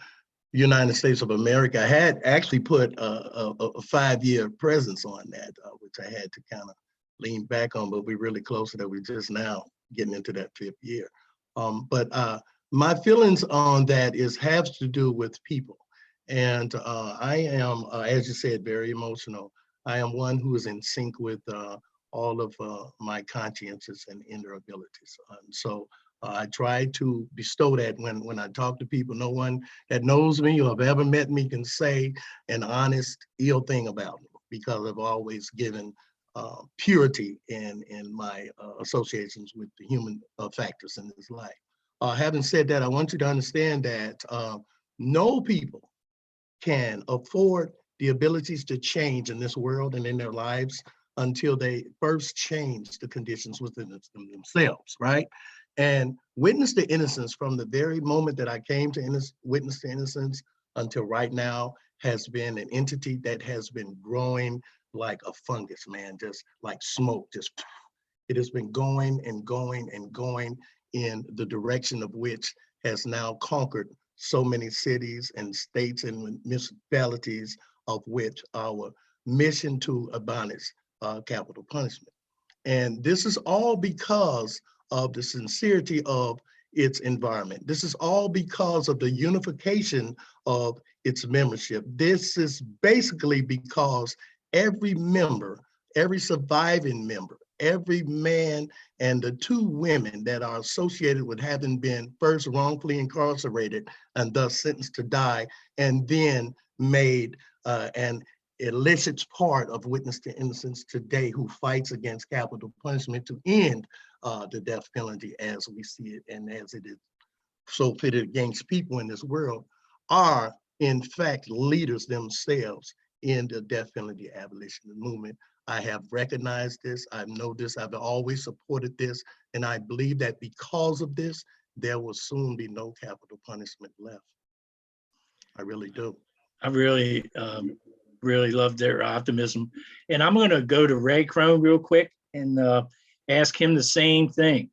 United States of America. I had actually put a 5-year presence on that, which I had to kind of lean back on, but we're really close to that. We're just now getting into that 5th year. But my feelings on that has to do with people. And I am, as you said, very emotional. I am one who is in sync with all of my consciences and inner abilities. And so I try to bestow that when I talk to people. No one that knows me or have ever met me can say an honest, ill thing about me, because I've always given purity in my associations with the human factors in this life. Having said that, I want you to understand that no people can afford the abilities to change in this world and in their lives until they first change the conditions within themselves, right? And witness to innocence, from the very moment that I came to witness to innocence until right now, has been an entity that has been growing like a fungus, man, just like smoke. It has been going and going and going in the direction of which has now conquered so many cities and states and municipalities, of which our mission to abolish capital punishment. And this is all because of the sincerity of its environment. This is all because of the unification of its membership. This is basically because every member, every surviving member, every man and the 2 women that are associated with having been first wrongfully incarcerated and thus sentenced to die, and then made an illicit part of Witness to Innocence today, who fights against capital punishment to end the death penalty as we see it and as it is so pitted against people in this world, are in fact leaders themselves in the death penalty abolition movement. I have recognized this, I know this, I've always supported this, and I believe that because of this, there will soon be no capital punishment left. I really do. I really, really love their optimism. And I'm going to go to Ray Krone real quick and ask him the same thing.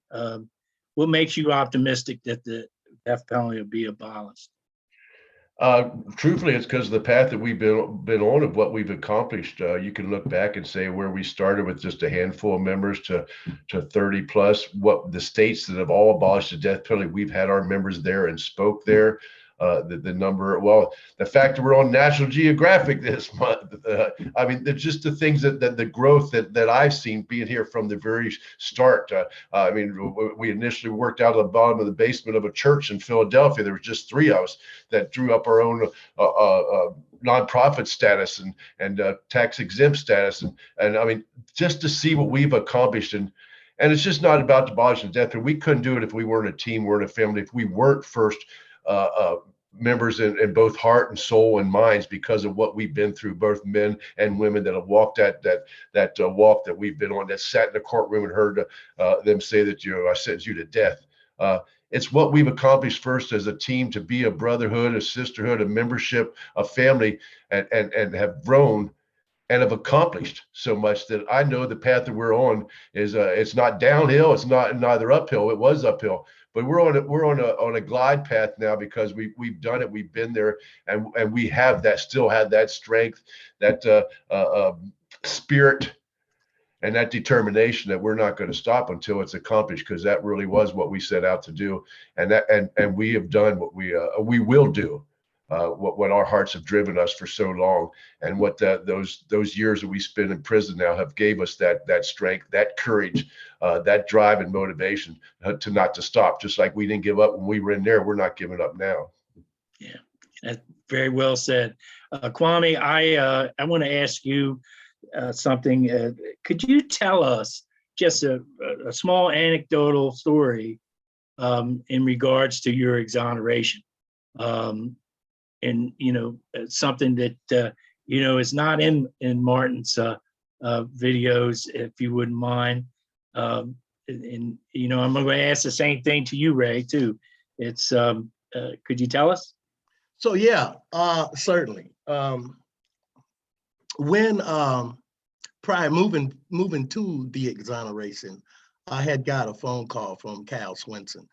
What makes you optimistic that the death penalty will be abolished? Truthfully, it's because of the path that we've been on, of what we've accomplished. You can look back and say where we started with just a handful of members to 30 plus. What the states that have all abolished the death penalty, we've had our members there and spoke there. The number, well, the fact that we're on National Geographic this month. I mean, just the things that the growth that I've seen being here from the very start. I mean, we initially worked out of the bottom of the basement of a church in Philadelphia. There was just 3 of us that drew up our own nonprofit status and tax exempt status. And I mean, just to see what we've accomplished. And it's just not about abolishing death penalty. We couldn't do it if we weren't a team, weren't a family, if we weren't first members in both heart and soul and minds, because of what we've been through, both men and women that have walked that walk that we've been on, that sat in the courtroom and heard them say that, I sentence you to death. It's what we've accomplished first as a team, to be a brotherhood, a sisterhood, a membership, a family, and have grown and have accomplished so much that I know the path that we're on is it's not downhill, it's neither uphill. It was uphill, but we're on a glide path now, because we've done it, we've been there, and we have still have that strength, that spirit, and that determination that we're not going to stop until it's accomplished, because that really was what we set out to do, and we have done what we will do. what our hearts have driven us for so long, and what those years that we spent in prison now have gave us that strength, that courage, that drive and motivation to not to stop. Just like we didn't give up when we were in there, we're not giving up now. Yeah, that's very well said. Kwame, I want to ask you something. Could you tell us just a small anecdotal story in regards to your exoneration? And something that is not in Martin's videos, if you wouldn't mind. And I'm going to ask the same thing to you, Ray, too. It's could you tell us? So yeah, certainly. When prior moving to the exoneration, I had got a phone call from Cal Swinson.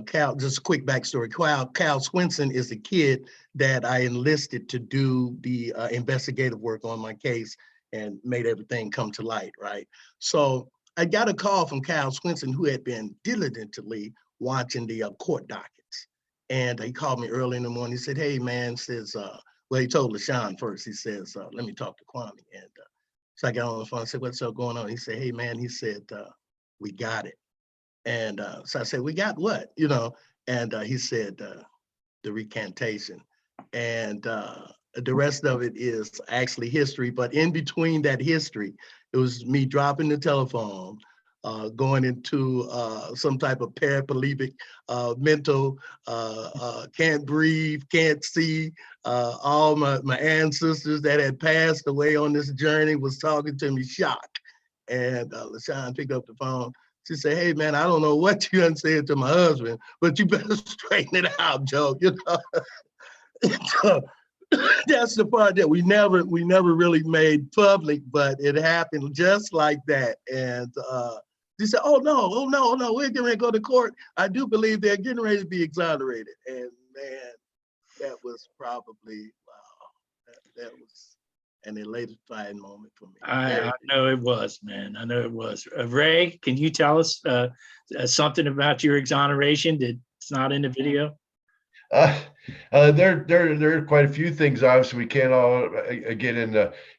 Cal, just a quick backstory. Cal Swinson is the kid that I enlisted to do the investigative work on my case and made everything come to light, right? So I got a call from Cal Swinson, who had been diligently watching the court dockets. And he called me early in the morning. He said, hey, man, says, well, he told LaShawn first. He says, let me talk to Kwame. And so I got on the phone. I said, what's up going on? He said, hey, man, he said, we got it. And so I said, we got what? And he said, the recantation. And the rest of it is actually history. But in between that history, it was me dropping the telephone, going into some type of paraplegic, mental, can't breathe, can't see. All my ancestors that had passed away on this journey was talking to me shocked. And LaShawn picked up the phone. She said, hey, man, I don't know what you done said to my husband, but you better straighten it out, Joe. So, that's the part that we never really made public, but it happened just like that. And she said, oh, no, we're getting ready to go to court. I do believe they're getting ready to be exonerated. And man, that was probably, wow, that was an electrifying moment for me. I know it was, man. I know it was. Ray, can you tell us something about your exoneration that's not in the video? There are quite a few things. Obviously, we can't all get in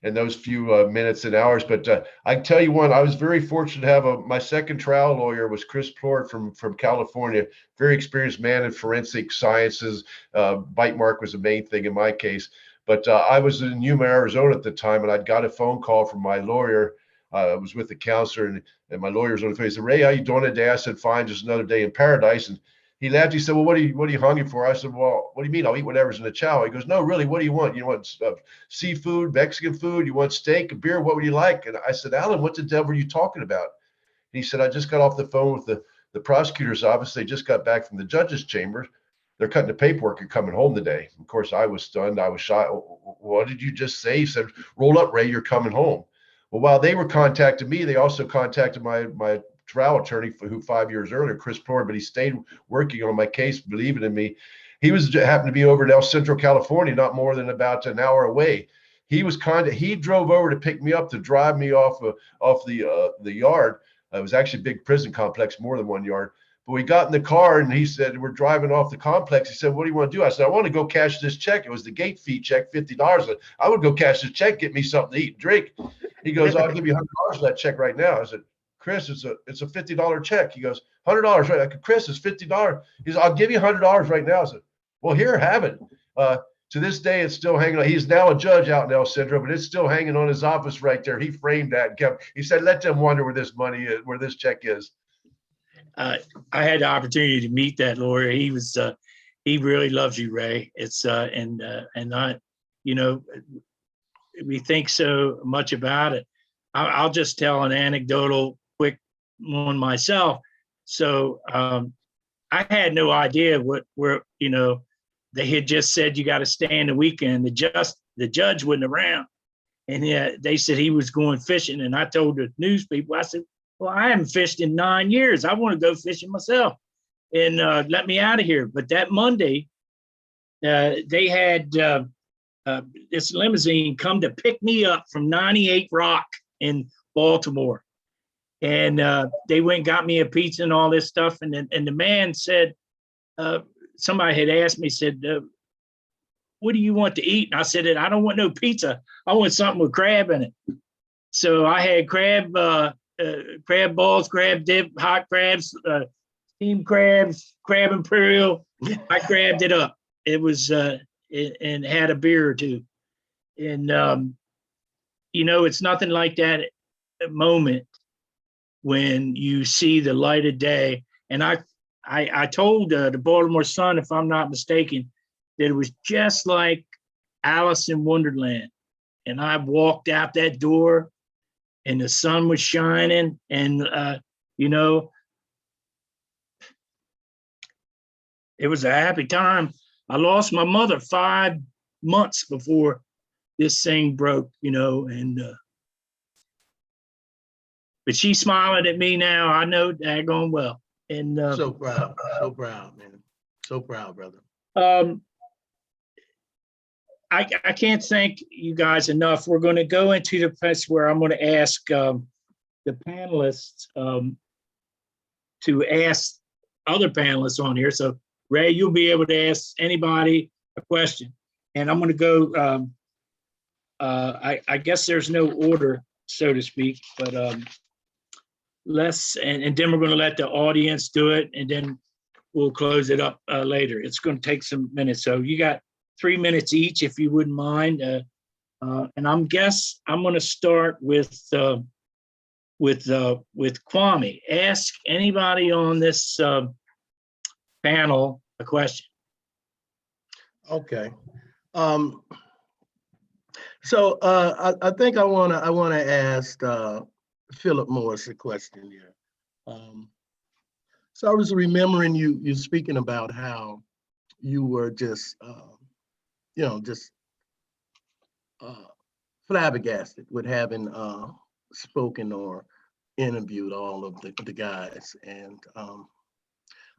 those few minutes and hours. But I can tell you one. I was very fortunate to have my second trial lawyer was Chris Plord from California. Very experienced man in forensic sciences. Bite mark was the main thing in my case. But I was in Yuma, Arizona at the time, and I'd got a phone call from my lawyer. I was with the counselor, and my lawyer's on the phone. He said, Ray, how you doing today? I said, fine, just another day in paradise. And he laughed. He said, well, what are you hungry for? I said, well, what do you mean? I'll eat whatever's in the chow. He goes, no, really, what do you want? You want seafood, Mexican food? You want steak, a beer? What would you like? And I said, Alan, what the devil are you talking about? And he said, I just got off the phone with the prosecutor's office. They just got back from the judge's chamber. They're cutting the paperwork and coming home today. Of course, I was stunned. I was shocked. What did you just say? He said, roll up, Ray, you're coming home. Well, while they were contacting me, they also contacted my trial attorney who 5 years earlier, Chris Plord, but he stayed working on my case, believing in me. He happened to be over in El Centro, California, not more than about an hour away. He drove over to pick me up to drive me off the yard. It was actually a big prison complex, more than 1 yard. But we got in the car and he said, we're driving off the complex. He said, what do you want to do? I said, I want to go cash this check. It was the gate fee check, $50. I would go cash this check, get me something to eat and drink. He goes, I'll give you $100 for that check right now. I said, Chris, it's a $50 check. He goes, $100, right? I said, Chris, it's $50. He said, I'll give you $100 right now. I said, well, here, have it. To this day, it's still hanging on. He's now a judge out in El Centro, but it's still hanging on his office right there. He framed that and kept, he said, let them wonder where this money is, where this check is. I had the opportunity to meet that lawyer. He was, he really loves you, Ray. It's, and I, we think so much about it. I'll just tell an anecdotal quick one myself. So I had no idea where they had just said you got to stay in the weekend. The judge wasn't around, and they said he was going fishing. And I told the news people, I said, well, I haven't fished in 9 years. I want to go fishing myself, and let me out of here. But that Monday, they had this limousine come to pick me up from 98 Rock in Baltimore. And they went and got me a pizza and all this stuff. And the man said, somebody had asked me, said, what do you want to eat? And I said, I don't want no pizza. I want something with crab in it. So I had crab balls, crab dip, hot crabs, steamed crabs, crab imperial. I grabbed it up. It was, and had a beer or two. And, it's nothing like that moment when you see the light of day. And I told the Baltimore Sun, if I'm not mistaken, that it was just like Alice in Wonderland. And I walked out that door and the sun was shining, and it was a happy time. I lost my mother 5 months before this thing broke, and but she's smiling at me now. I know that going well. And so proud, man. So proud, brother. I can't thank you guys enough. We're going to go into the place where I'm going to ask the panelists to ask other panelists on here. So Ray, you'll be able to ask anybody a question. And I'm going to go, I guess there's no order, so to speak, but and then we're going to let the audience do it, and then we'll close it up later. It's going to take some minutes. So you got 3 minutes each, if you wouldn't mind. And I'm going to start with Kwame. Ask anybody on this panel a question. Okay. So I think I wanna ask Phillip Morris a question here. So I was remembering you speaking about how you were just flabbergasted with having spoken or interviewed all of the guys. And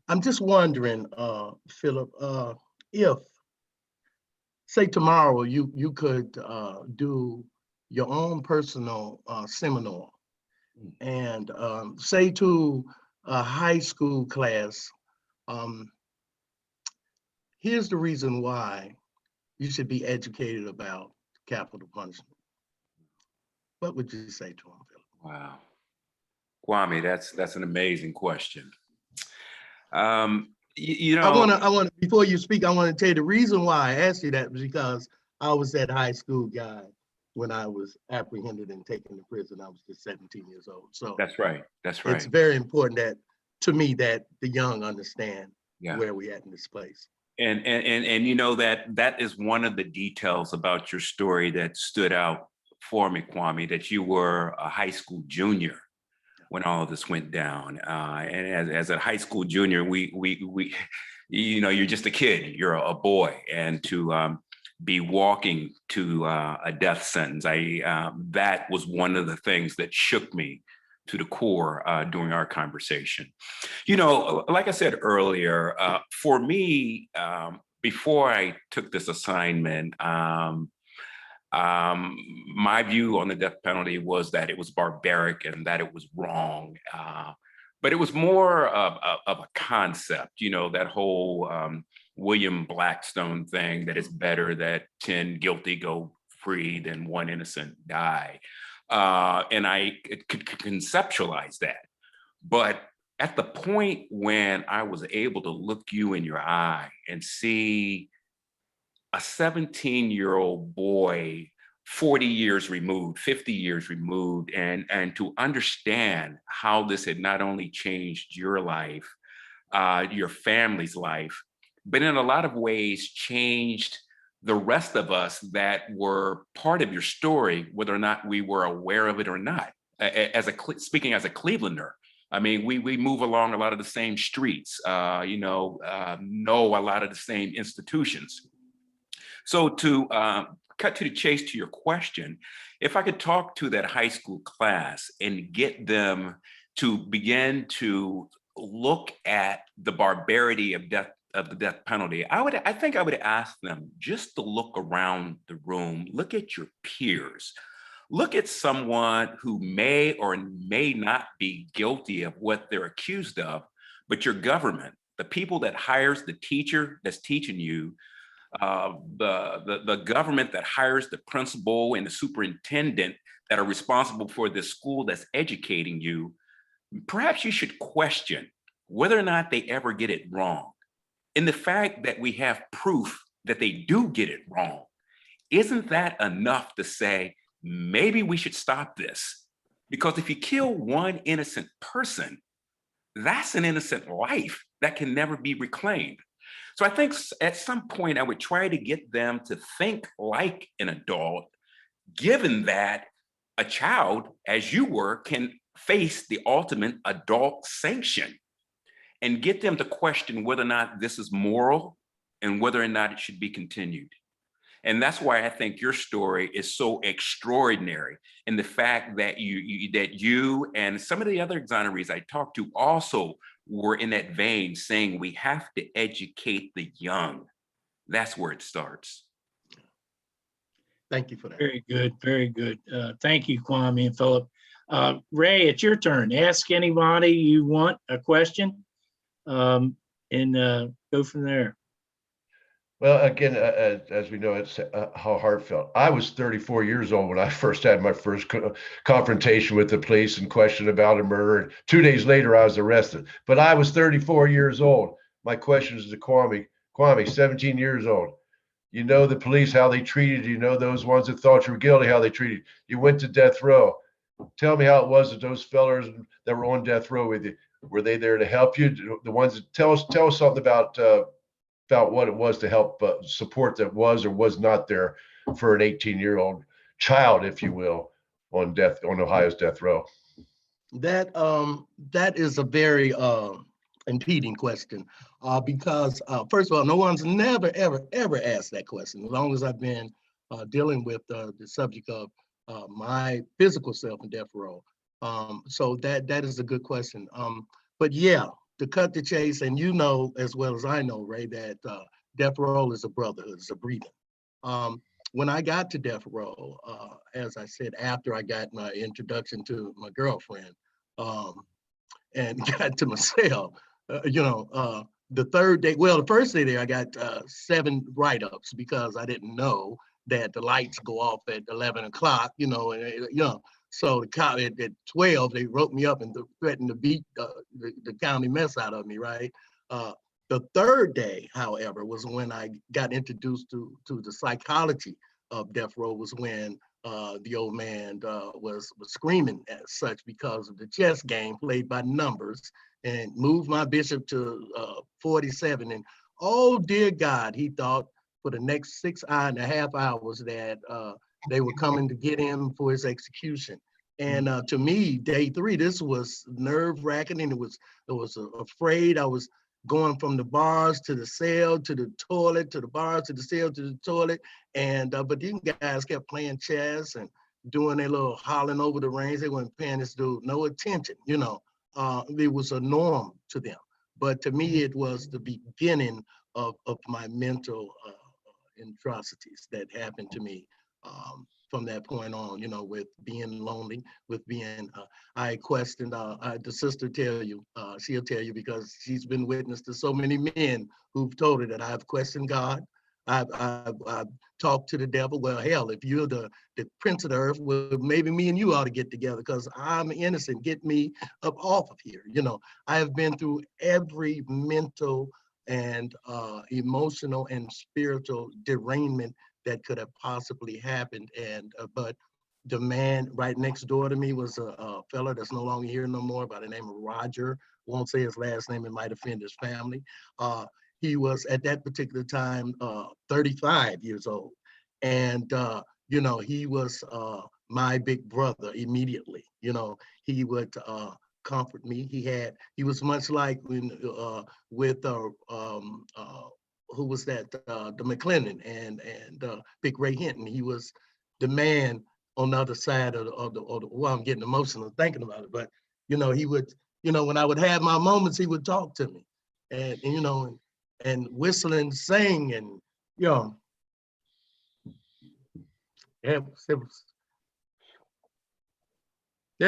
I'm just wondering, Phillip, if, say tomorrow, you could do your own personal seminar and say to a high school class, here's the reason why you should be educated about capital punishment. What would you say to him, Phillip? Wow. Kwame, that's an amazing question. I want to, before you speak, I want to tell you the reason why I asked you that was because I was that high school guy when I was apprehended and taken to prison. I was just 17 years old. So that's right. It's very important to me that the young understand where we at in this place. And that is one of the details about your story that stood out for me, Kwame, that you were a high school junior when all of this went down. And as a high school junior, we you're just a kid, you're a boy, and to be walking to a death sentence, that was one of the things that shook me to the core during our conversation. Like I said earlier, for me, before I took this assignment, my view on the death penalty was that it was barbaric and that it was wrong. But it was more of a concept, that whole William Blackstone thing, that it's better that 10 guilty go free than 1 innocent die. And I could conceptualize that. But at the point when I was able to look you in your eye and see a 17-year-old boy, 40 years removed, 50 years removed, and to understand how this had not only changed your life, your family's life, but in a lot of ways changed the rest of us that were part of your story, whether or not we were aware of it or not. Speaking as a Clevelander, I mean, we move along a lot of the same streets, know a lot of the same institutions. So to cut to the chase to your question, if I could talk to that high school class and get them to begin to look at the barbarity of the death penalty, I think I would ask them just to look around the room, look at your peers, look at someone who may or may not be guilty of what they're accused of, but your government, the people that hires the teacher that's teaching you, the government that hires the principal and the superintendent that are responsible for the school that's educating you, perhaps you should question whether or not they ever get it wrong. And the fact that we have proof that they do get it wrong, isn't that enough to say, maybe we should stop this? Because if you kill one innocent person, that's an innocent life that can never be reclaimed. So I think at some point I would try to get them to think like an adult, given that a child, as you were, can face the ultimate adult sanction, and get them to question whether or not this is moral and whether or not it should be continued. And that's why I think your story is so extraordinary. And the fact that you and some of the other exonerees I talked to also were in that vein, saying we have to educate the young. That's where it starts. Thank you for that. Very good, very good. Thank you, Kwame and Phillip. Ray, it's your turn. Ask anybody you want a question, and go from there. Well, again, as we know, it's how heartfelt. I was 34 years old when I first had my first confrontation with the police and question about a murder. 2 days later, I was arrested. But I was 34 years old. My question is to Kwame. Kwame, 17 years old. You know the police, how they treated you. You know those ones that thought you were guilty, how they treated you. You went to death row. Tell me how it was that those fellers that were on death row with you, were they there to help you? The ones that tell us something about what it was to help support that was or was not there for an 18-year-old child, if you will, on Ohio's death row. That is a very impeding question, because first of all, no one's never ever asked that question as long as I've been dealing with the subject of my physical self in death row. So that is a good question. But yeah, to cut the chase, and you know as well as I know, Ray, that death row is a brotherhood, it's a breathing. When I got to death row, as I said, after I got my introduction to my girlfriend, and got to my cell, the third day, well, the first day there, I got 7 write-ups because I didn't know that the lights go off at 11 o'clock, so the cop at 12, they wrote me up and threatened to beat the county mess out of me, right? The third day, however, was when I got introduced to the psychology of death row, was when the old man was screaming as such because of the chess game played by numbers, and moved my bishop to 47. And oh dear God, he thought for the next 6.5 hours that they were coming to get him for his execution. And to me, day 3, this was nerve-wracking, and it was afraid. I was going from the bars to the cell to the toilet, to the bars to the cell to the toilet, and but these guys kept playing chess and doing their little hollering over the range. They weren't paying this dude no attention. It was a norm to them, but to me, it was the beginning of my mental atrocities that happened to me from that point on, with being lonely, with being, I questioned, the sister she'll tell you because she's been witness to so many men who've told her that I've questioned God. I've talked to the devil. Well, hell, if you're the prince of the earth, well, maybe me and you ought to get together because I'm innocent. Get me up off of here. I have been through every mental and emotional and spiritual derangement that could have possibly happened. And but the man right next door to me was a fella that's no longer here no more, by the name of Roger. Won't say his last name, it might offend his family. He was at that particular time 35 years old, and he was my big brother immediately. He would comfort me. He was much like when with who was that? The McClendon and Big Ray Hinton. He was the man on the other side of the. Well, I'm getting emotional thinking about it, but he would, when I would have my moments, he would talk to me, and and whistle and sing, and there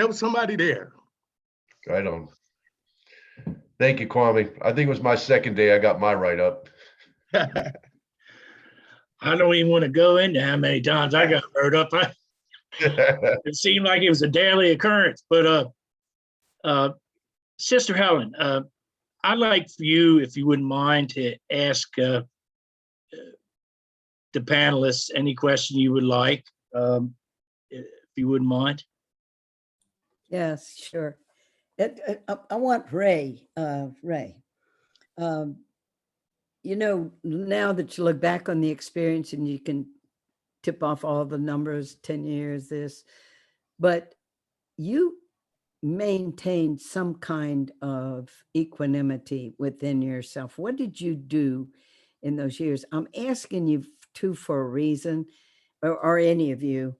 was somebody there. Right on. Thank you, Kwame. I think it was my second day I got my write-up. I don't even want to go into how many times I got hurt up. It seemed like it was a daily occurrence. But Sister Helen, I'd like for you, if you wouldn't mind, to ask the panelists any question you would like, if you wouldn't mind. Yes, sure. I want Ray. You know, now that you look back on the experience and you can tip off all the numbers, 10 years, this, but you maintained some kind of equanimity within yourself. What did you do in those years? I'm asking you two for a reason, or any of you.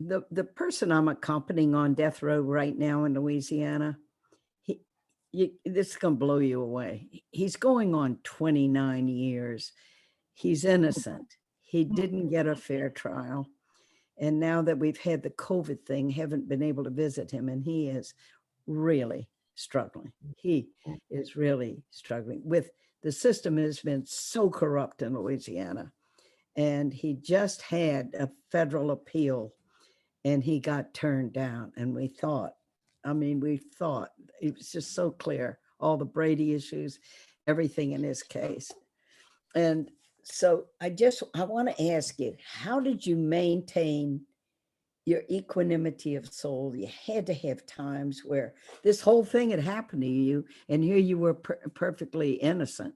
The person I'm accompanying on death row right now in Louisiana, this is going to blow you away. He's going on 29 years. He's innocent. He didn't get a fair trial. And now that we've had the COVID thing, haven't been able to visit him, and he is really struggling. He is really struggling with the system has been so corrupt in Louisiana. And he just had a federal appeal and he got turned down. And we thought it was just so clear, all the Brady issues, everything in his case. And so I want to ask you, how did you maintain your equanimity of soul? You had to have times where this whole thing had happened to you and here you were perfectly innocent.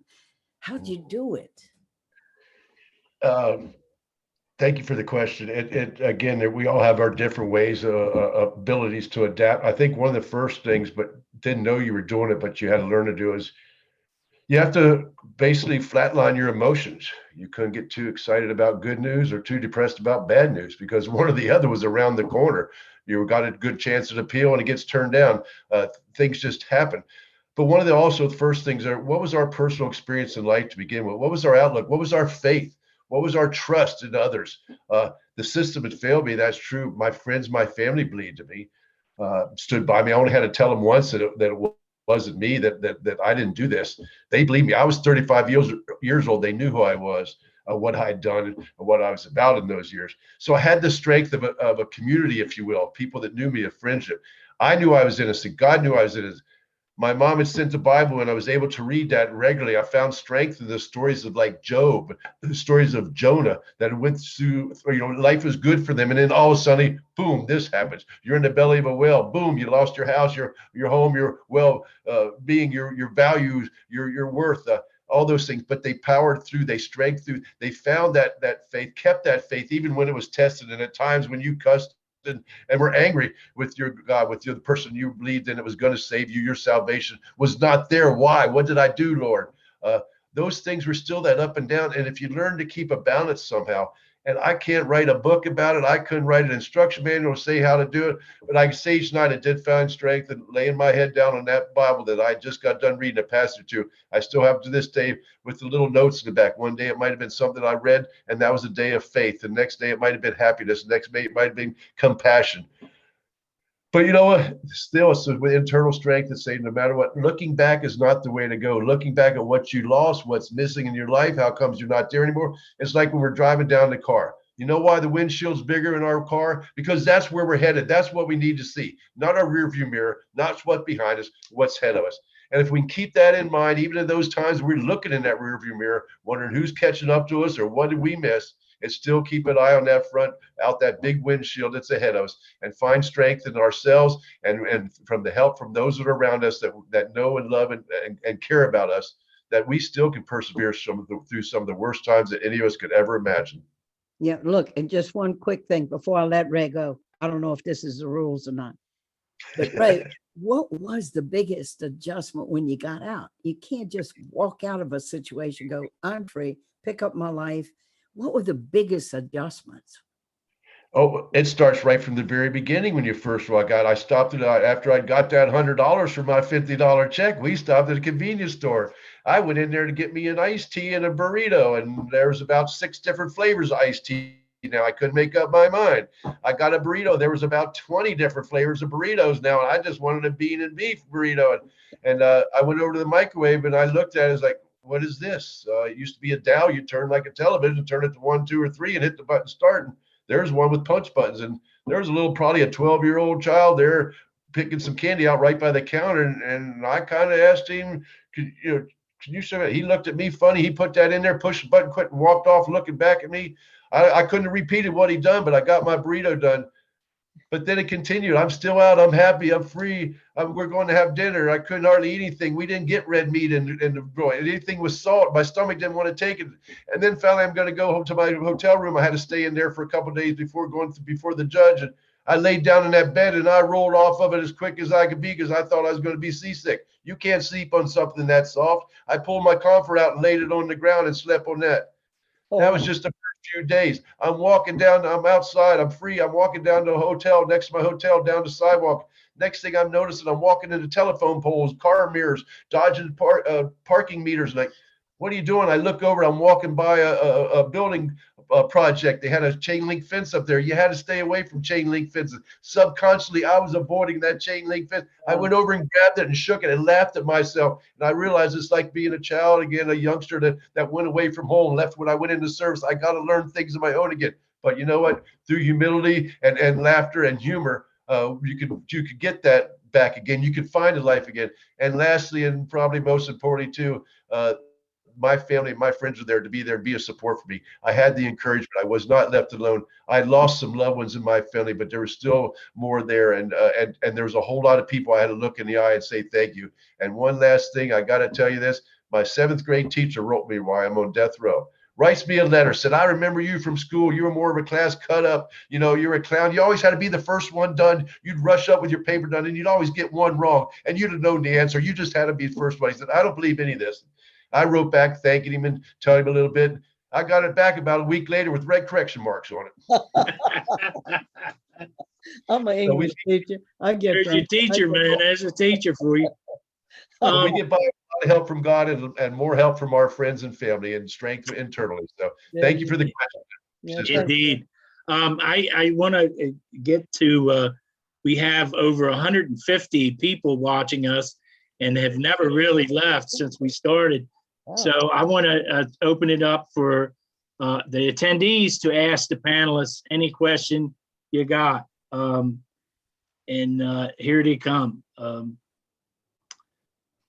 How'd you do it? Thank you for the question. Again, we all have our different ways, abilities to adapt. I think one of the first things, but didn't know you were doing it, but you had to learn to do is you have to basically flatline your emotions. You couldn't get too excited about good news or too depressed about bad news because one or the other was around the corner. You got a good chance at appeal and it gets turned down. Things just happen. But one of the first things are, what was our personal experience in life to begin with? What was our outlook? What was our faith? What was our trust in others? The system had failed me. That's true. My friends, my family believed in me, stood by me. I only had to tell them once that it wasn't me, that I didn't do this. They believed me. I was 35 years old. They knew who I was, what I had done, and what I was about in those years. So I had the strength of a community, if you will, people that knew me, a friendship. I knew I was innocent. God knew I was innocent. My mom had sent the Bible and I was able to read that regularly. I found strength in the stories of like Job, the stories of Jonah that went through, life was good for them. And then all of a sudden, boom, this happens. You're in the belly of a whale. Boom, you lost your house, your home, your being, your values, your worth, all those things. But they powered through, they strength through, they found that faith, kept that faith, even when it was tested. And at times when you cussed and were angry with your God, with the person you believed in, it was going to save you. Your salvation was not there. Why? What did I do, Lord? Those things were still that up and down. And if you learn to keep a balance somehow, and I can't write a book about it, I couldn't write an instruction manual to say how to do it, but I can say each night I did find strength and laying my head down on that Bible that I just got done reading a passage to. I still have to this day with the little notes in the back. One day it might have been something I read, and that was a day of faith. The next day it might have been happiness. The next day it might have been compassion. But you know what? Still, it's with internal strength to say, no matter what, looking back is not the way to go. Looking back at what you lost, what's missing in your life, how comes you're not there anymore. It's like when we're driving down the car. You know why the windshield's bigger in our car? Because that's where we're headed. That's what we need to see. Not our rear view mirror, not what's behind us, what's ahead of us. And if we can keep that in mind, even in those times we're looking in that rear view mirror, wondering who's catching up to us or what did we miss, and still keep an eye on that front, out that big windshield that's ahead of us, and find strength in ourselves and from the help from those that are around us that know and love and care about us, that we still can persevere through some of the worst times that any of us could ever imagine. Yeah, look, and just one quick thing before I let Ray go. I don't know if this is the rules or not, but Ray, what was the biggest adjustment when you got out? You can't just walk out of a situation, go, I'm free, pick up my life. What were the biggest adjustments? Oh, it starts right from the very beginning when you first walk out. I stopped it after I got that $100 for my $50 check. We stopped at a convenience store. I went in there to get me an iced tea and a burrito, and there was about 6 different flavors of iced tea. Now I couldn't make up my mind. I got a burrito. There was about 20 different flavors of burritos now, and I just wanted a bean and beef burrito. And I went over to the microwave and I looked at it. It's like, what is this? It used to be a dial. You turn like a television, turn it to 1, 2, or 3 and hit the button start. And there's one with punch buttons. And there's a little, probably a 12-year-old child there picking some candy out right by the counter. And I kind of asked him, can you show it? He looked at me funny. He put that in there, pushed the button, quit, and walked off looking back at me. I couldn't have repeated what he done, but I got my burrito done. But then it continued. I'm still out. I'm happy. I'm free. We're going to have dinner. I couldn't hardly eat anything. We didn't get red meat and anything with salt. My stomach didn't want to take it. And then finally, I'm going to go home to my hotel room. I had to stay in there for a couple of days before before the judge. And I laid down in that bed and I rolled off of it as quick as I could be because I thought I was going to be seasick. You can't sleep on something that soft. I pulled my comfort out and laid it on the ground and slept on that. That was just the first few days. I'm walking down, I'm outside, I'm free. I'm walking down to a hotel, next to my hotel, down the sidewalk. Next thing I'm noticing, I'm walking into telephone poles, car mirrors, dodging parking meters. Like, what are you doing? I look over, I'm walking by a building project. They had a chain link fence up there. You had to stay away from chain link fences. Subconsciously, I was avoiding that chain link fence. I went over and grabbed it and shook it and laughed at myself. And I realized it's like being a child again, a youngster that went away from home, left when I went into service. I got to learn things of my own again. But you know what? Through humility and laughter and humor, you could get that back again. You could find a life again. And lastly, and probably most importantly too, my family and my friends were there to be a support for me. I had the encouragement. I was not left alone. I lost some loved ones in my family, but there was still more there. And there was a whole lot of people I had to look in the eye and say thank you. And one last thing, I got to tell you this. My 7th grade teacher wrote me while I'm on death row. Writes me a letter, said, I remember you from school. You were more of a class cut up. You're a clown. You always had to be the first one done. You'd rush up with your paper done and you'd always get one wrong. And you'd have known the answer. You just had to be the first one. He said, I don't believe any of this. I wrote back thanking him and telling him a little bit. I got it back about a week later with red correction marks on it. I'm an English teacher. I get There's your teacher, man. There's a teacher for you. We get by with a lot of help from God and more help from our friends and family and strength internally. So thank you for the question. Indeed. I want to get to, we have over 150 people watching us and have never really left since we started. So I want to open it up for the attendees to ask the panelists any question you got. And here they come.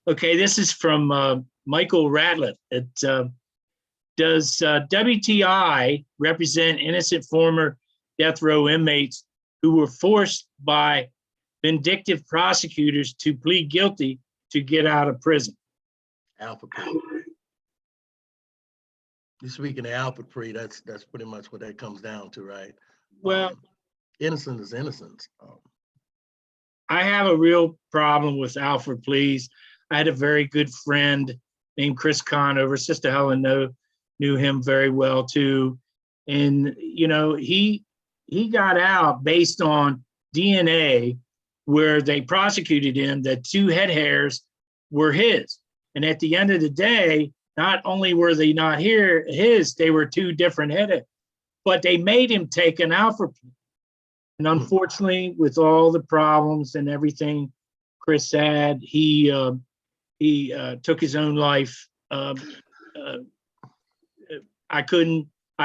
Okay, this is from Michael Ratliff. Does WTI represent innocent former death row inmates who were forced by vindictive prosecutors to plead guilty to get out of prison? Alpha Pre. You're speaking of Alpha Pre, that's pretty much what that comes down to, right? Well, innocent is innocent. I have a real problem with Alfred Pleas. I had a very good friend named Chris Conover. Sister Helen knew him very well too. And, he got out based on DNA where they prosecuted him that 2 head hairs were his. And at the end of the day, not only were they not his, they were 2 different head hairs, but they made him take an Alfred plea. And unfortunately, with all the problems and everything Chris had, he took his own life. I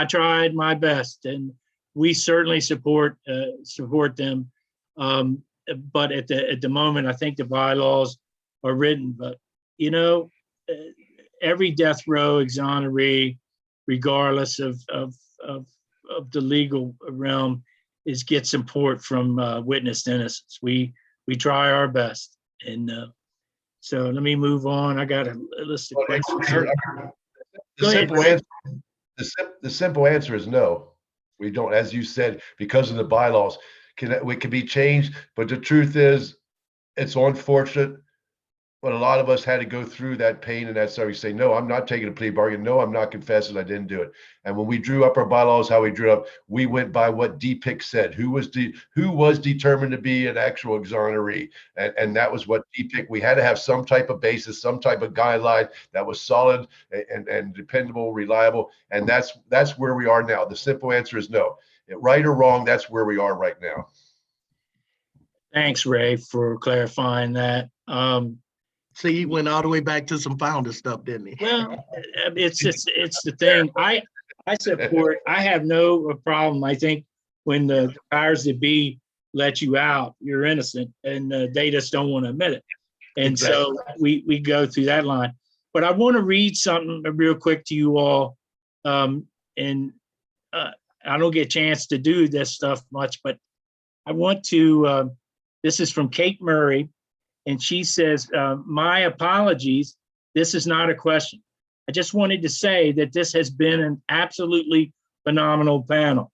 tried my best, and we certainly support them. But at the moment, I think the bylaws are written. But every death row exoneree, regardless of the legal realm, gets support from witnessed innocence. We try our best, and so let me move on. I got a list of questions. The simple answer is no. We don't, as you said, because of the bylaws, it can be changed. But the truth is, it's unfortunate. But a lot of us had to go through that pain and that stuff. We say, no, I'm not taking a plea bargain. No, I'm not confessing. I didn't do it. And when we drew up our bylaws, how we drew up, we went by what DPIC said, who was determined to be an actual exoneree. And that was what DPIC, we had to have some type of basis, some type of guideline that was solid and dependable, reliable. And that's where we are now. The simple answer is no. Right or wrong, that's where we are right now. Thanks, Ray, for clarifying that. See, he went all the way back to some founder stuff, didn't he? Well, it's the thing. I support. I have no problem. I think when the powers that be let you out, you're innocent, and they just don't want to admit it. And Exactly. so we go through that line. But I want to read something real quick to you all, and I don't get a chance to do this stuff much, but I want to. This is from Kate Murray. And she says, my apologies, this is not a question. I just wanted to say that this has been an absolutely phenomenal panel.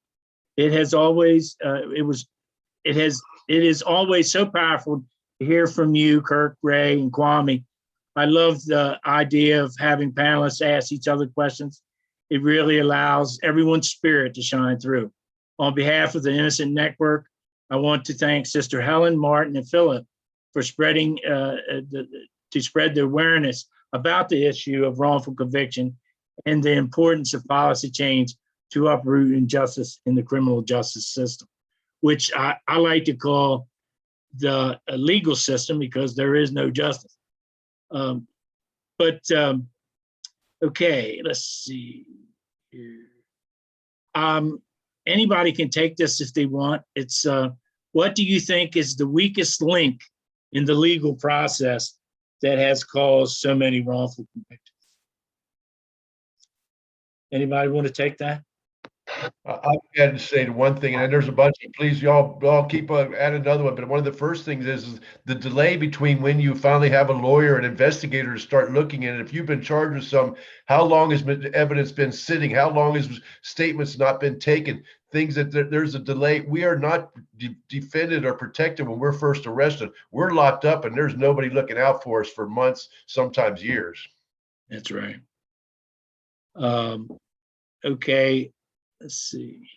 It has always, it is always so powerful to hear from you, Kirk, Ray, and Kwame. I love the idea of having panelists ask each other questions. It really allows everyone's spirit to shine through. On behalf of the Innocent Network, I want to thank Sister Helen, Martin, and Phillip for spreading to spread the awareness about the issue of wrongful conviction and the importance of policy change to uproot injustice in the criminal justice system, which I like to call the legal system because there is no justice. Okay, let's see here. Anybody can take this if they want. It's what do you think is the weakest link in the legal process that has caused so many wrongful convictions? Anybody want to take that? I've got to say the one thing, and there's a bunch of, please, y'all keep add another one, but one of the first things is the delay between when you finally have a lawyer and investigator to start looking at it. If you've been charged with some, how long has evidence been sitting? How long has statements not been taken? Things that there's a delay. We are not defended or protected when we're first arrested. We're locked up and there's nobody looking out for us for months, sometimes years. That's right. Okay. Let's see.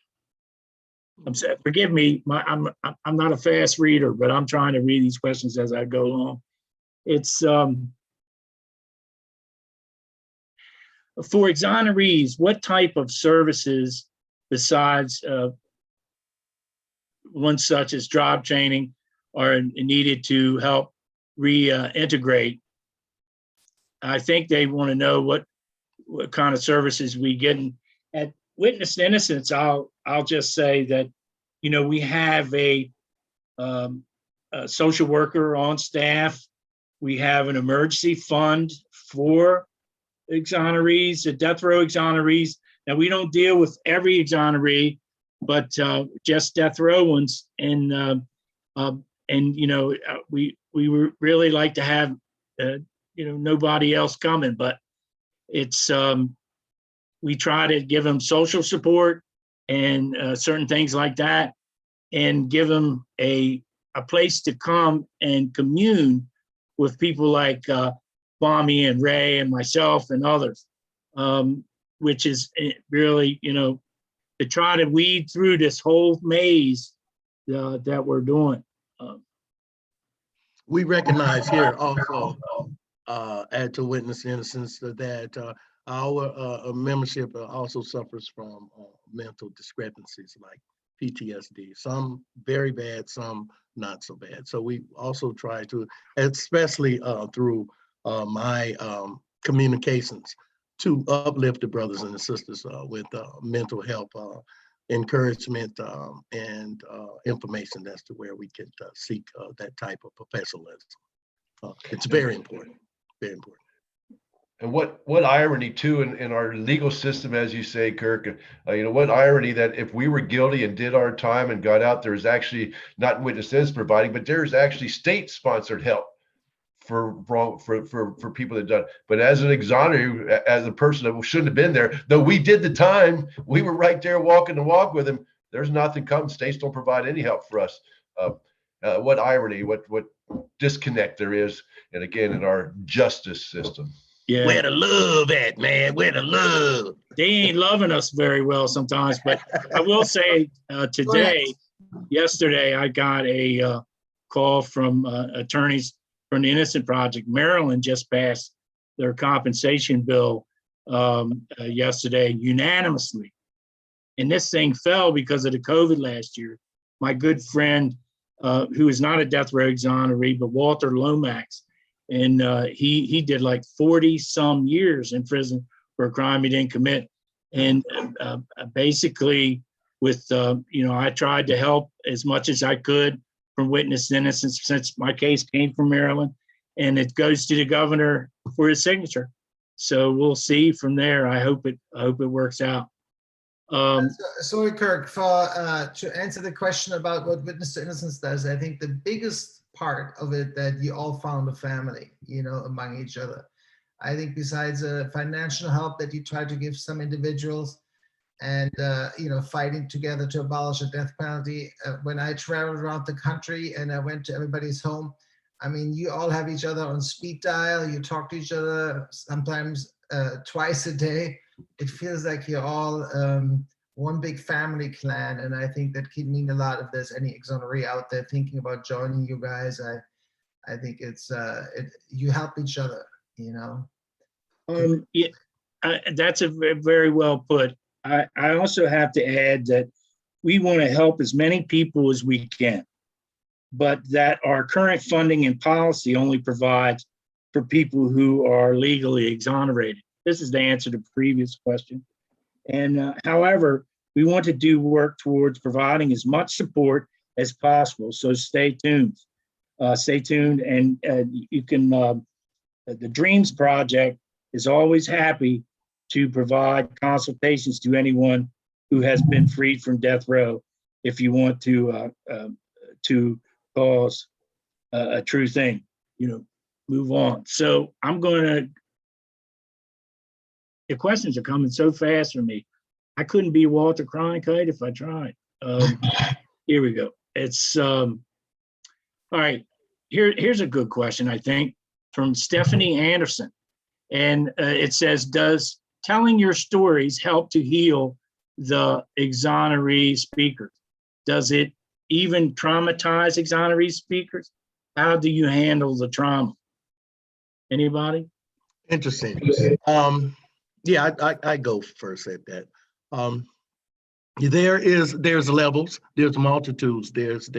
I'm sorry, forgive me. I'm not a fast reader, but I'm trying to read these questions as I go along. It's for exonerees, what type of services besides one such as job training are needed to help reintegrate? I think they want to know what kind of services we get. At Witness Innocence, I'll just say that, you know, we have a social worker on staff. We have an emergency fund for exonerees, the death row exonerees. Now, we don't deal with every exoneree, but just death row ones. And you know, we really like to have you know, nobody else coming, but it's we try to give them social support and certain things like that, and give them a place to come and commune with people like Kwame and Ray and myself and others, which is really, you know, to try to weed through this whole maze that we're doing. We recognize here also at the Witness Innocence that our membership also suffers from mental discrepancies like PTSD, some very bad, some not so bad. So we also try to, especially through my communications, to uplift the brothers and the sisters with mental health, encouragement, and information as to where we can seek that type of professionalism. It's very important, very important. And what irony too in our legal system, as you say, Kirk, you know, what irony that if we were guilty and did our time and got out, there's actually not witnesses providing, but there's actually state-sponsored help for people that done. But as an exoneree, as a person that shouldn't have been there, though we did the time, we were right there walking the walk with him. There's nothing coming. States don't provide any help for us. What irony, what disconnect there is, and again, in our justice system. Yeah. Where the love at, man? Where the love? They ain't loving us very well sometimes, but I will say yesterday, I got a call from attorneys from the Innocent Project. Maryland just passed their compensation bill yesterday unanimously. And this thing fell because of the COVID last year. My good friend, who is not a death row exoneree, but Walter Lomax, and he did like 40 some years in prison for a crime he didn't commit. And basically, with I tried to help as much as I could from witness to innocence, since my case came from Maryland, and it goes to the governor for his signature. So we'll see from there. I hope it works out. Sorry, Kirk, for to answer the question about what Witness to Innocence does. I think the biggest part of it that you all found a family, among each other. I think besides financial help that you try to give some individuals, and fighting together to abolish the death penalty. When I traveled around the country and I went to everybody's home, I mean, you all have each other on speed dial. You talk to each other sometimes twice a day. It feels like you're all one big family clan, and I think that can mean a lot. If there's any exoneree out there thinking about joining you guys, I think it's you help each other. Yeah, that's a very well put. I also have to add that we want to help as many people as we can, but that our current funding and policy only provides for people who are legally exonerated. This is the answer to the previous question. And however, we want to do work towards providing as much support as possible. So stay tuned. Stay tuned, and you can. The Dreams Project is always happy to provide consultations to anyone who has been freed from death row. If you want to cause a true thing, move on. So I'm going to. The questions are coming so fast for me. I couldn't be Walter Cronkite if I tried. Here we go. It's all right. Here's a good question, I think, from Stephanie Anderson. And it says, does telling your stories help to heal the exoneree speakers? Does it even traumatize exoneree speakers? How do you handle the trauma? Anybody? Interesting. Yeah, I go first at that. There's levels, there's multitudes, there's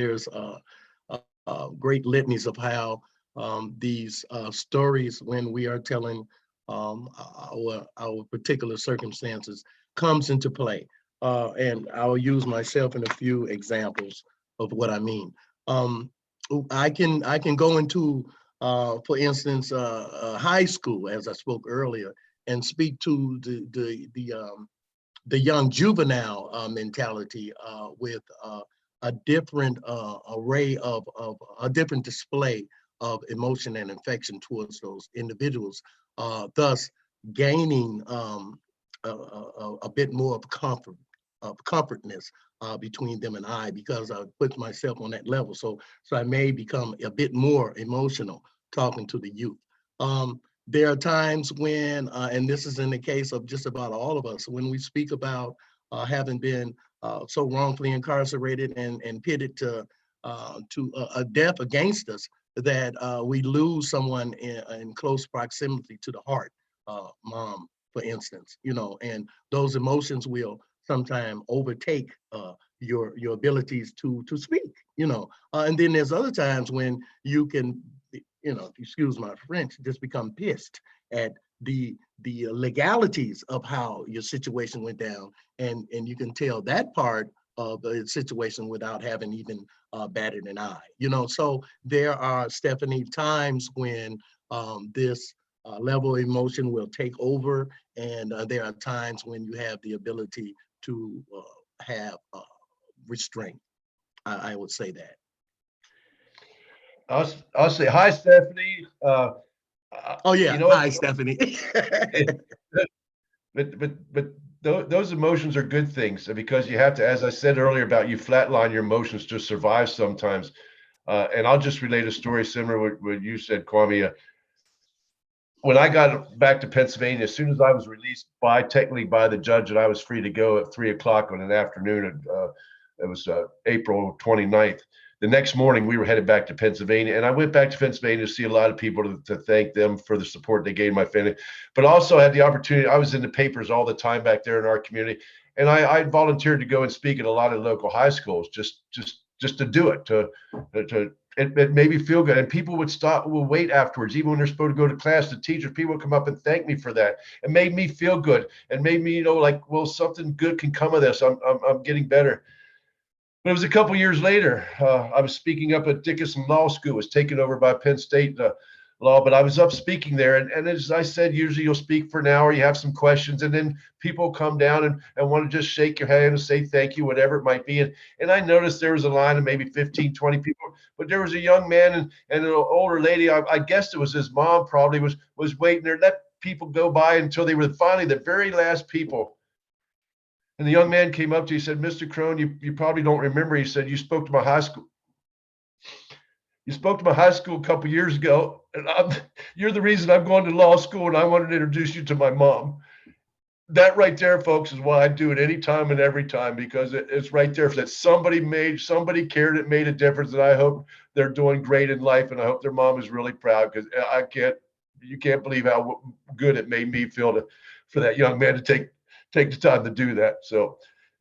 great litanies of how these stories, when we are telling our particular circumstances, comes into play. And I'll use myself in a few examples of what I mean. I can go into, for instance, high school, as I spoke earlier, and speak to the young juvenile mentality with a different array of a different display of emotion and affection towards those individuals, thus gaining a bit more of comfortness between them and I, because I put myself on that level. So I may become a bit more emotional talking to the youth. There are times when, and this is in the case of just about all of us, when we speak about having been so wrongfully incarcerated and pitted to a death against us, that we lose someone in close proximity to the heart, mom, for instance, and those emotions will sometimes overtake your abilities to speak, and then there's other times when you can, excuse my French, just become pissed at the legalities of how your situation went down, and you can tell that part of the situation without having even batted an eye, So there are, Stephanie, times when this level of emotion will take over, and there are times when you have the ability to have restraint. I would say that. I'll say hi, Stephanie. Oh yeah, hi, Stephanie. but those emotions are good things, because you have to, as I said earlier, about you flatline your emotions to survive sometimes. And I'll just relate a story similar to what you said, Kwame. When I got back to Pennsylvania, as soon as I was released technically by the judge, and I was free to go at 3 o'clock on an afternoon, it was April 29th. The next morning, we were headed back to Pennsylvania, and I went back to Pennsylvania to see a lot of people to thank them for the support they gave my family, but also had the opportunity. I was in the papers all the time back there in our community, and I volunteered to go and speak at a lot of local high schools, just to do it, to it made me feel good. And people will wait afterwards, even when they're supposed to go to class. The teachers, people would come up and thank me for that. It made me feel good and made me, like, well, something good can come of this. I'm getting better. But it was a couple years later. I was speaking up at Dickinson Law School. It was taken over by Penn State Law, but I was up speaking there. And as I said, usually you'll speak for an hour, you have some questions, and then people come down and want to just shake your hand and say thank you, whatever it might be. And I noticed there was a line of maybe 15, 20 people, but there was a young man and an older lady. I guessed it was his mom probably was waiting there. Let people go by until they were finally the very last people. And the young man came up to you, he said, Mr. Krone, you probably don't remember. He said, you spoke to my high school. You spoke to my high school a couple years ago, and you're the reason I'm going to law school, and I wanted to introduce you to my mom. That right there, folks, is why I do it anytime and every time, because it's right there that somebody cared, it made a difference, and I hope they're doing great in life, and I hope their mom is really proud, because you can't believe how good it made me feel for that young man to take the time to do that. So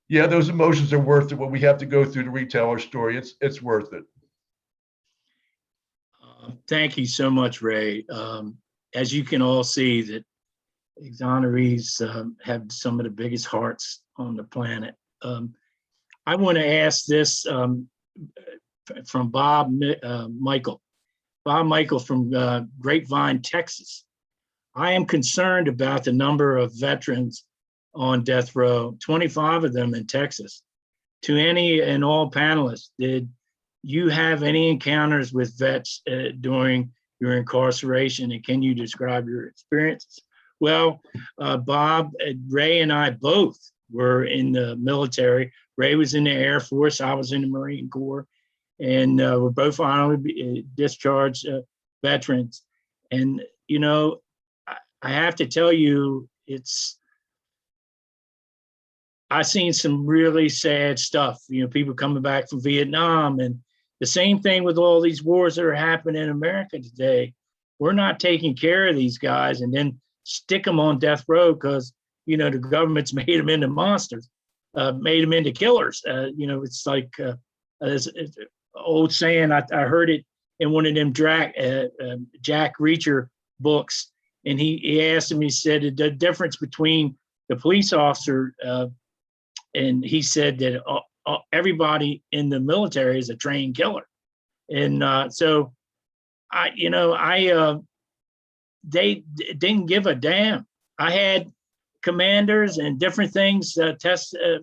yeah, those emotions are worth it. What we have to go through to retell our story, it's worth it. Thank you so much, Ray. As you can all see, that exonerees have some of the biggest hearts on the planet. I want to ask this from Bob Michael. Bob Michael from Grapevine, Texas. I am concerned about the number of veterans on death row, 25 of them in Texas. To any and all panelists, did you have any encounters with vets during your incarceration, and can you describe your experiences? Well, Bob, Ray and I both were in the military. Ray was in the Air Force, I was in the Marine Corps, and we're both honorably discharged veterans. And, I have to tell you, I've seen some really sad stuff, people coming back from Vietnam, and the same thing with all these wars that are happening in America today. We're not taking care of these guys and then stick them on death row because, the government's made them into monsters, made them into killers. It's like it's an old saying, I heard it in one of them Jack Reacher books. And he asked him, he said, the difference between the police officer, and he said that everybody in the military is a trained killer. And so they didn't give a damn. I had commanders and different things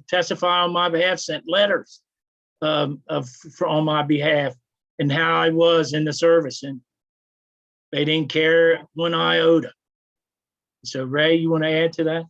testify on my behalf, sent letters on my behalf and how I was in the service, and they didn't care one iota. So Ray, you want to add to that?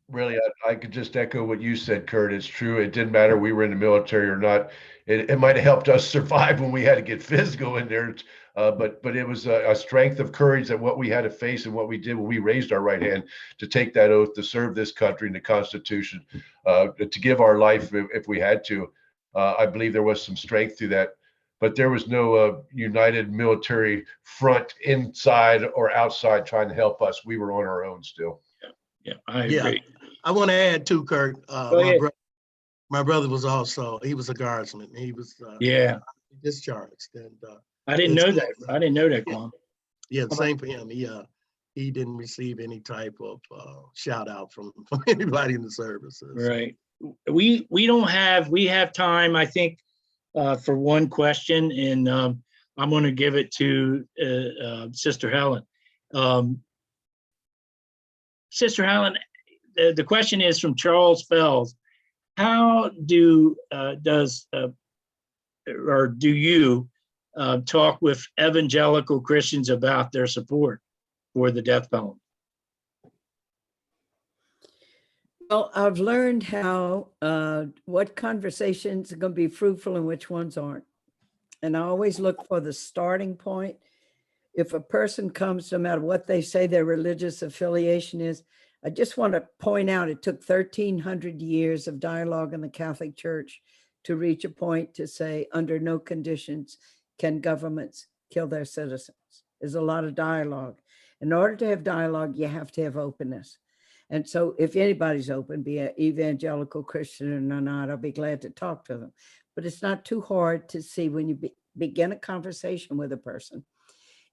Really, I could just echo what you said, Kurt. It's true. It didn't matter we were in the military or not. It might have helped us survive when we had to get physical in there. But it was a strength of courage that what we had to face and what we did when we raised our right hand to take that oath to serve this country and the Constitution, to give our life if we had to. I believe there was some strength to that. But there was no united military front inside or outside trying to help us. We were on our own still. Yeah, I agree. I want to add too, Kirk. My brother was he was a guardsman. He was discharged, and I didn't know that. I didn't know that, Kwame. Yeah, same for him. He didn't receive any type of shout out from anybody in the services. Right. We have time, I think, for one question, and I'm going to give it to Sister Helen. Sister Helen, the question is from Charles Fells. How do you talk with evangelical Christians about their support for the death penalty? Well, I've learned what conversations are going to be fruitful and which ones aren't. And I always look for the starting point. If a person comes, no matter what they say their religious affiliation is, I just want to point out it took 1,300 years of dialogue in the Catholic Church to reach a point to say, under no conditions can governments kill their citizens. There's a lot of dialogue. In order to have dialogue, you have to have openness. And so if anybody's open, be an evangelical Christian or not, I'll be glad to talk to them. but it's not too hard to see when you begin a conversation with a person,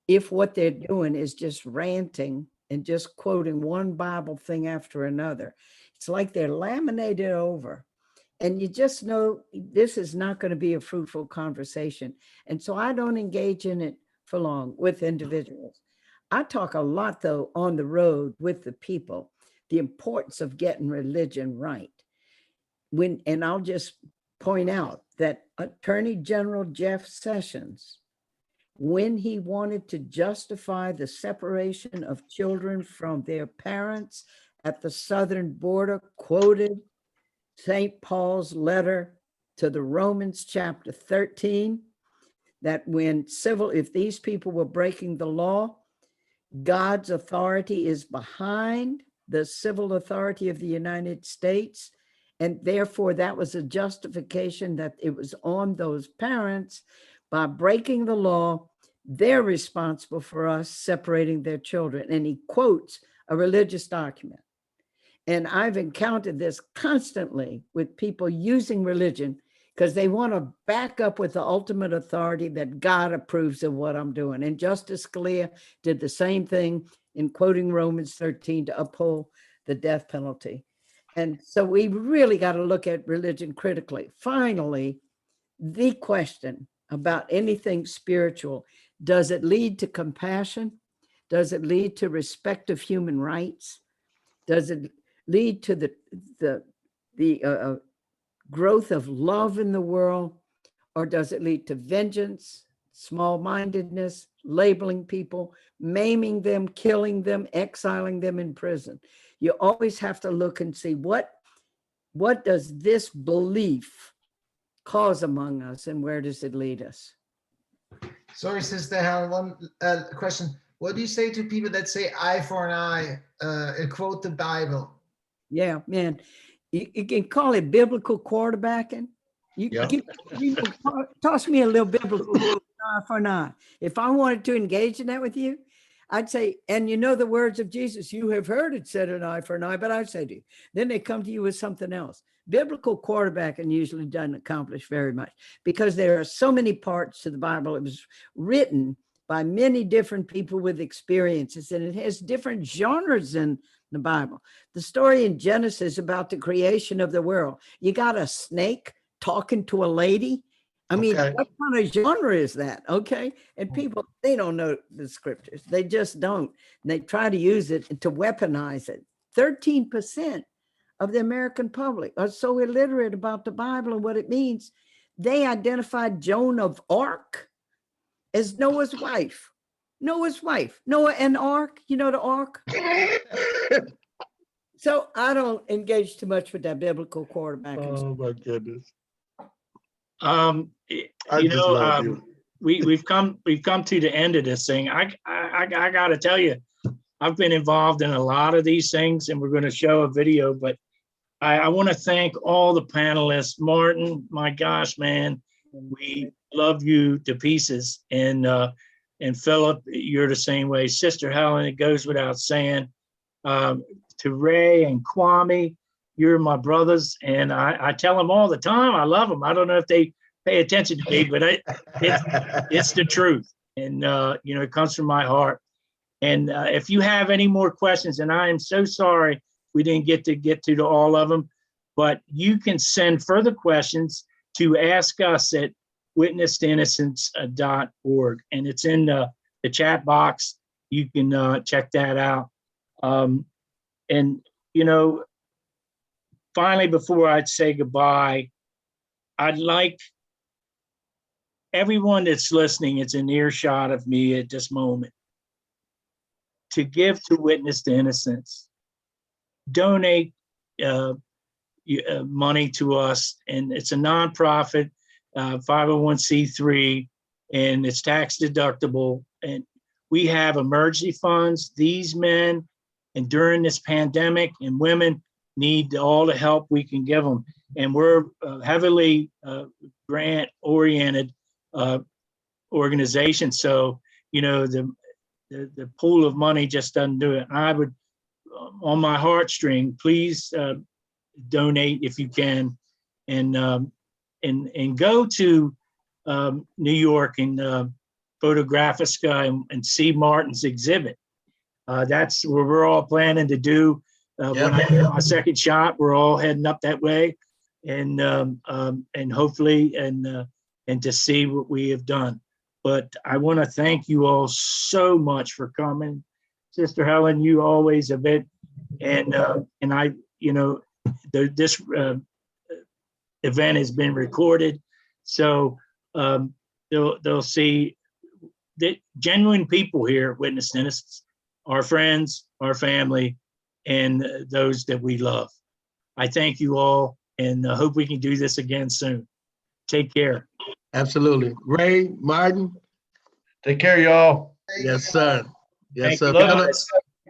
if what they're doing is just ranting and just quoting one Bible thing after another. It's like they're laminated over. And you just know this is not going to be a fruitful conversation. And so I don't engage in it for long with individuals. I talk a lot, though, on the road with the people, the importance of getting religion right. And I'll just point out that Attorney General Jeff Sessions, when he wanted to justify the separation of children from their parents at the southern border, quoted St. Paul's letter to the Romans chapter 13, that if these people were breaking the law, God's authority is behind the civil authority of the United States. And therefore, that was a justification that it was on those parents. By breaking the law, they're responsible for us separating their children. And he quotes a religious document. And I've encountered this constantly with people using religion because they want to back up with the ultimate authority that God approves of what I'm doing. And Justice Scalia did the same thing in quoting Romans 13 to uphold the death penalty. And so we really got to look at religion critically. Finally, the question about anything spiritual, does it lead to compassion? Does it lead to respect of human rights? Does it lead to the growth of love in the world? Or does it lead to vengeance, small-mindedness, labeling people, maiming them, killing them, exiling them in prison? You always have to look and see what does this belief cause among us and where does it lead us? Sorry, Sister Helen, one question. What do you say to people that say eye for an eye and quote the Bible? Yeah, man, you can call it biblical quarterbacking. You toss me a little biblical eye for an eye. If I wanted to engage in that with you, I'd say, and you know the words of Jesus, you have heard it said an eye for an eye, but I say to you, then they come to you with something else. Biblical quarterbacking usually doesn't accomplish very much because there are so many parts to the Bible. It was written by many different people with experiences, and it has different genres in the Bible. The story in Genesis about the creation of the world, you got a snake talking to a lady. I mean, what kind of genre is that? Okay. And people, they don't know the scriptures. They just don't. And they try to use it to weaponize it. 13% of the American public are so illiterate about the Bible and what it means. They identified Joan of Arc as Noah's wife. Noah's wife. Noah and Ark, you know the Ark? So I don't engage too much with that biblical quarterbacking. Oh my goodness. We've come to the end of this thing. I got to tell you, I've been involved in a lot of these things, and we're going to show a video. But I want to thank all the panelists. Martin, my gosh, man, we love you to pieces, and Philip, you're the same way. Sister Helen, it goes without saying. To Ray and Kwame, you're my brothers, and I tell them all the time I love them. I don't know if they pay attention to me, but it's the truth, and it comes from my heart. And if you have any more questions, and I am so sorry we didn't get to all of them, but you can send further questions to ask us at witnesstoinnocence.org, and it's in the chat box. You can check that out. And finally, before I'd say goodbye, I'd like everyone that's listening, it's an earshot of me at this moment, to give to Witness to Innocence. Donate money to us, and it's a nonprofit, 501c3, and it's tax deductible. And we have emergency funds. These men, and during this pandemic, and women need all the help we can give them. And we're heavily grant-oriented organization. So, the pool of money just doesn't do it. I would, on my heartstring, please donate if you can. And and go to New York and Photographica and see Martin's exhibit. That's where we're all planning to do. When I get my second shot, we're all heading up that way, and hopefully and to see what we have done. But I want to thank you all so much for coming, Sister Helen. You always have been, and I, this event has been recorded, so they'll see that genuine people here at Witness to Innocence, our friends, our family, and those that we love. I thank you all, and hope we can do this again soon. Take care. Absolutely. Ray, Martin. Take care, y'all. Yes, sir. Yes, Thank sir. you, guys.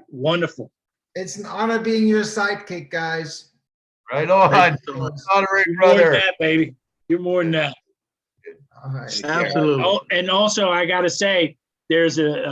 Wonderful. It's an honor being your sidekick, guys. Right on. Thank you so much. Honorary You're more than brother. that, baby. You're more than that. All right. Take care. Absolutely. Oh, and also, I got to say, there's a